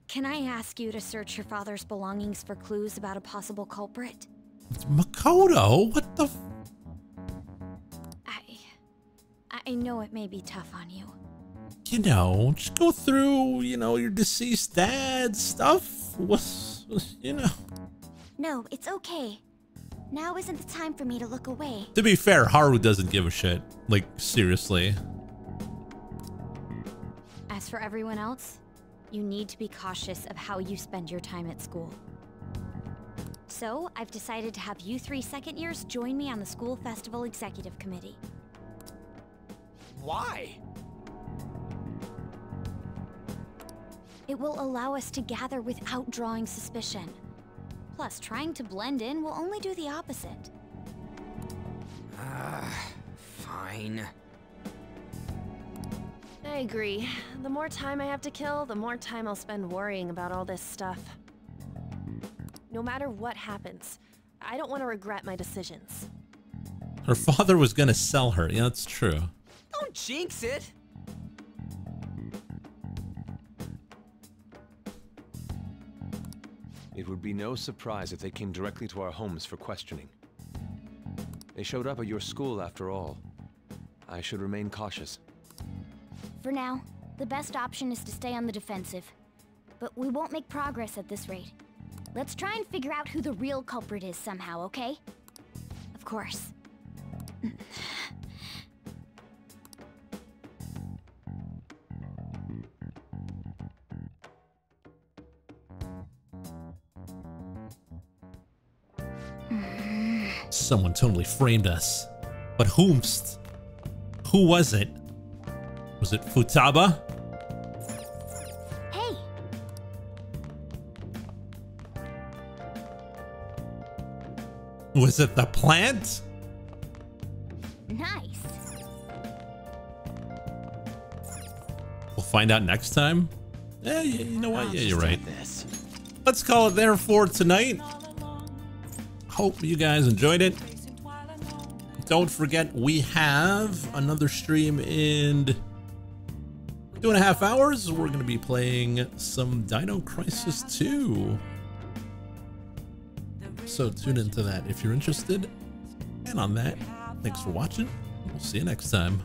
can I ask you to search your father's belongings for clues about a possible culprit? It's Makoto? What the f— I know it may be tough on you. You know, just go through, you know, your deceased dad's stuff. What's, you know. No, it's okay. Now isn't the time for me to look away. To be fair, Haru doesn't give a shit. Like, seriously. As for everyone else, you need to be cautious of how you spend your time at school. So, I've decided to have you 3 second years join me on the school festival executive committee. Why? It will allow us to gather without drawing suspicion. Plus, trying to blend in will only do the opposite. Fine. I agree. The more time I have to kill, the more time I'll spend worrying about all this stuff. No matter what happens, I don't want to regret my decisions. Her father was gonna sell her. Yeah, that's true. Don't jinx it! It would be no surprise if they came directly to our homes for questioning. They showed up at your school after all. I should remain cautious. For now, the best option is to stay on the defensive. But we won't make progress at this rate. Let's try and figure out who the real culprit is somehow, okay? Of course. Someone totally framed us. But whomst? Who was it? Was it Futaba? Hey! Was it the plant? Nice. We'll find out next time. Yeah, you know what? Yeah, you're right. Let's call it there for tonight. Hope you guys enjoyed it. Don't forget, we have another stream in 2.5 hours. We're going to be playing some Dino Crisis 2. So tune into that if you're interested. And on that, thanks for watching. We'll see you next time.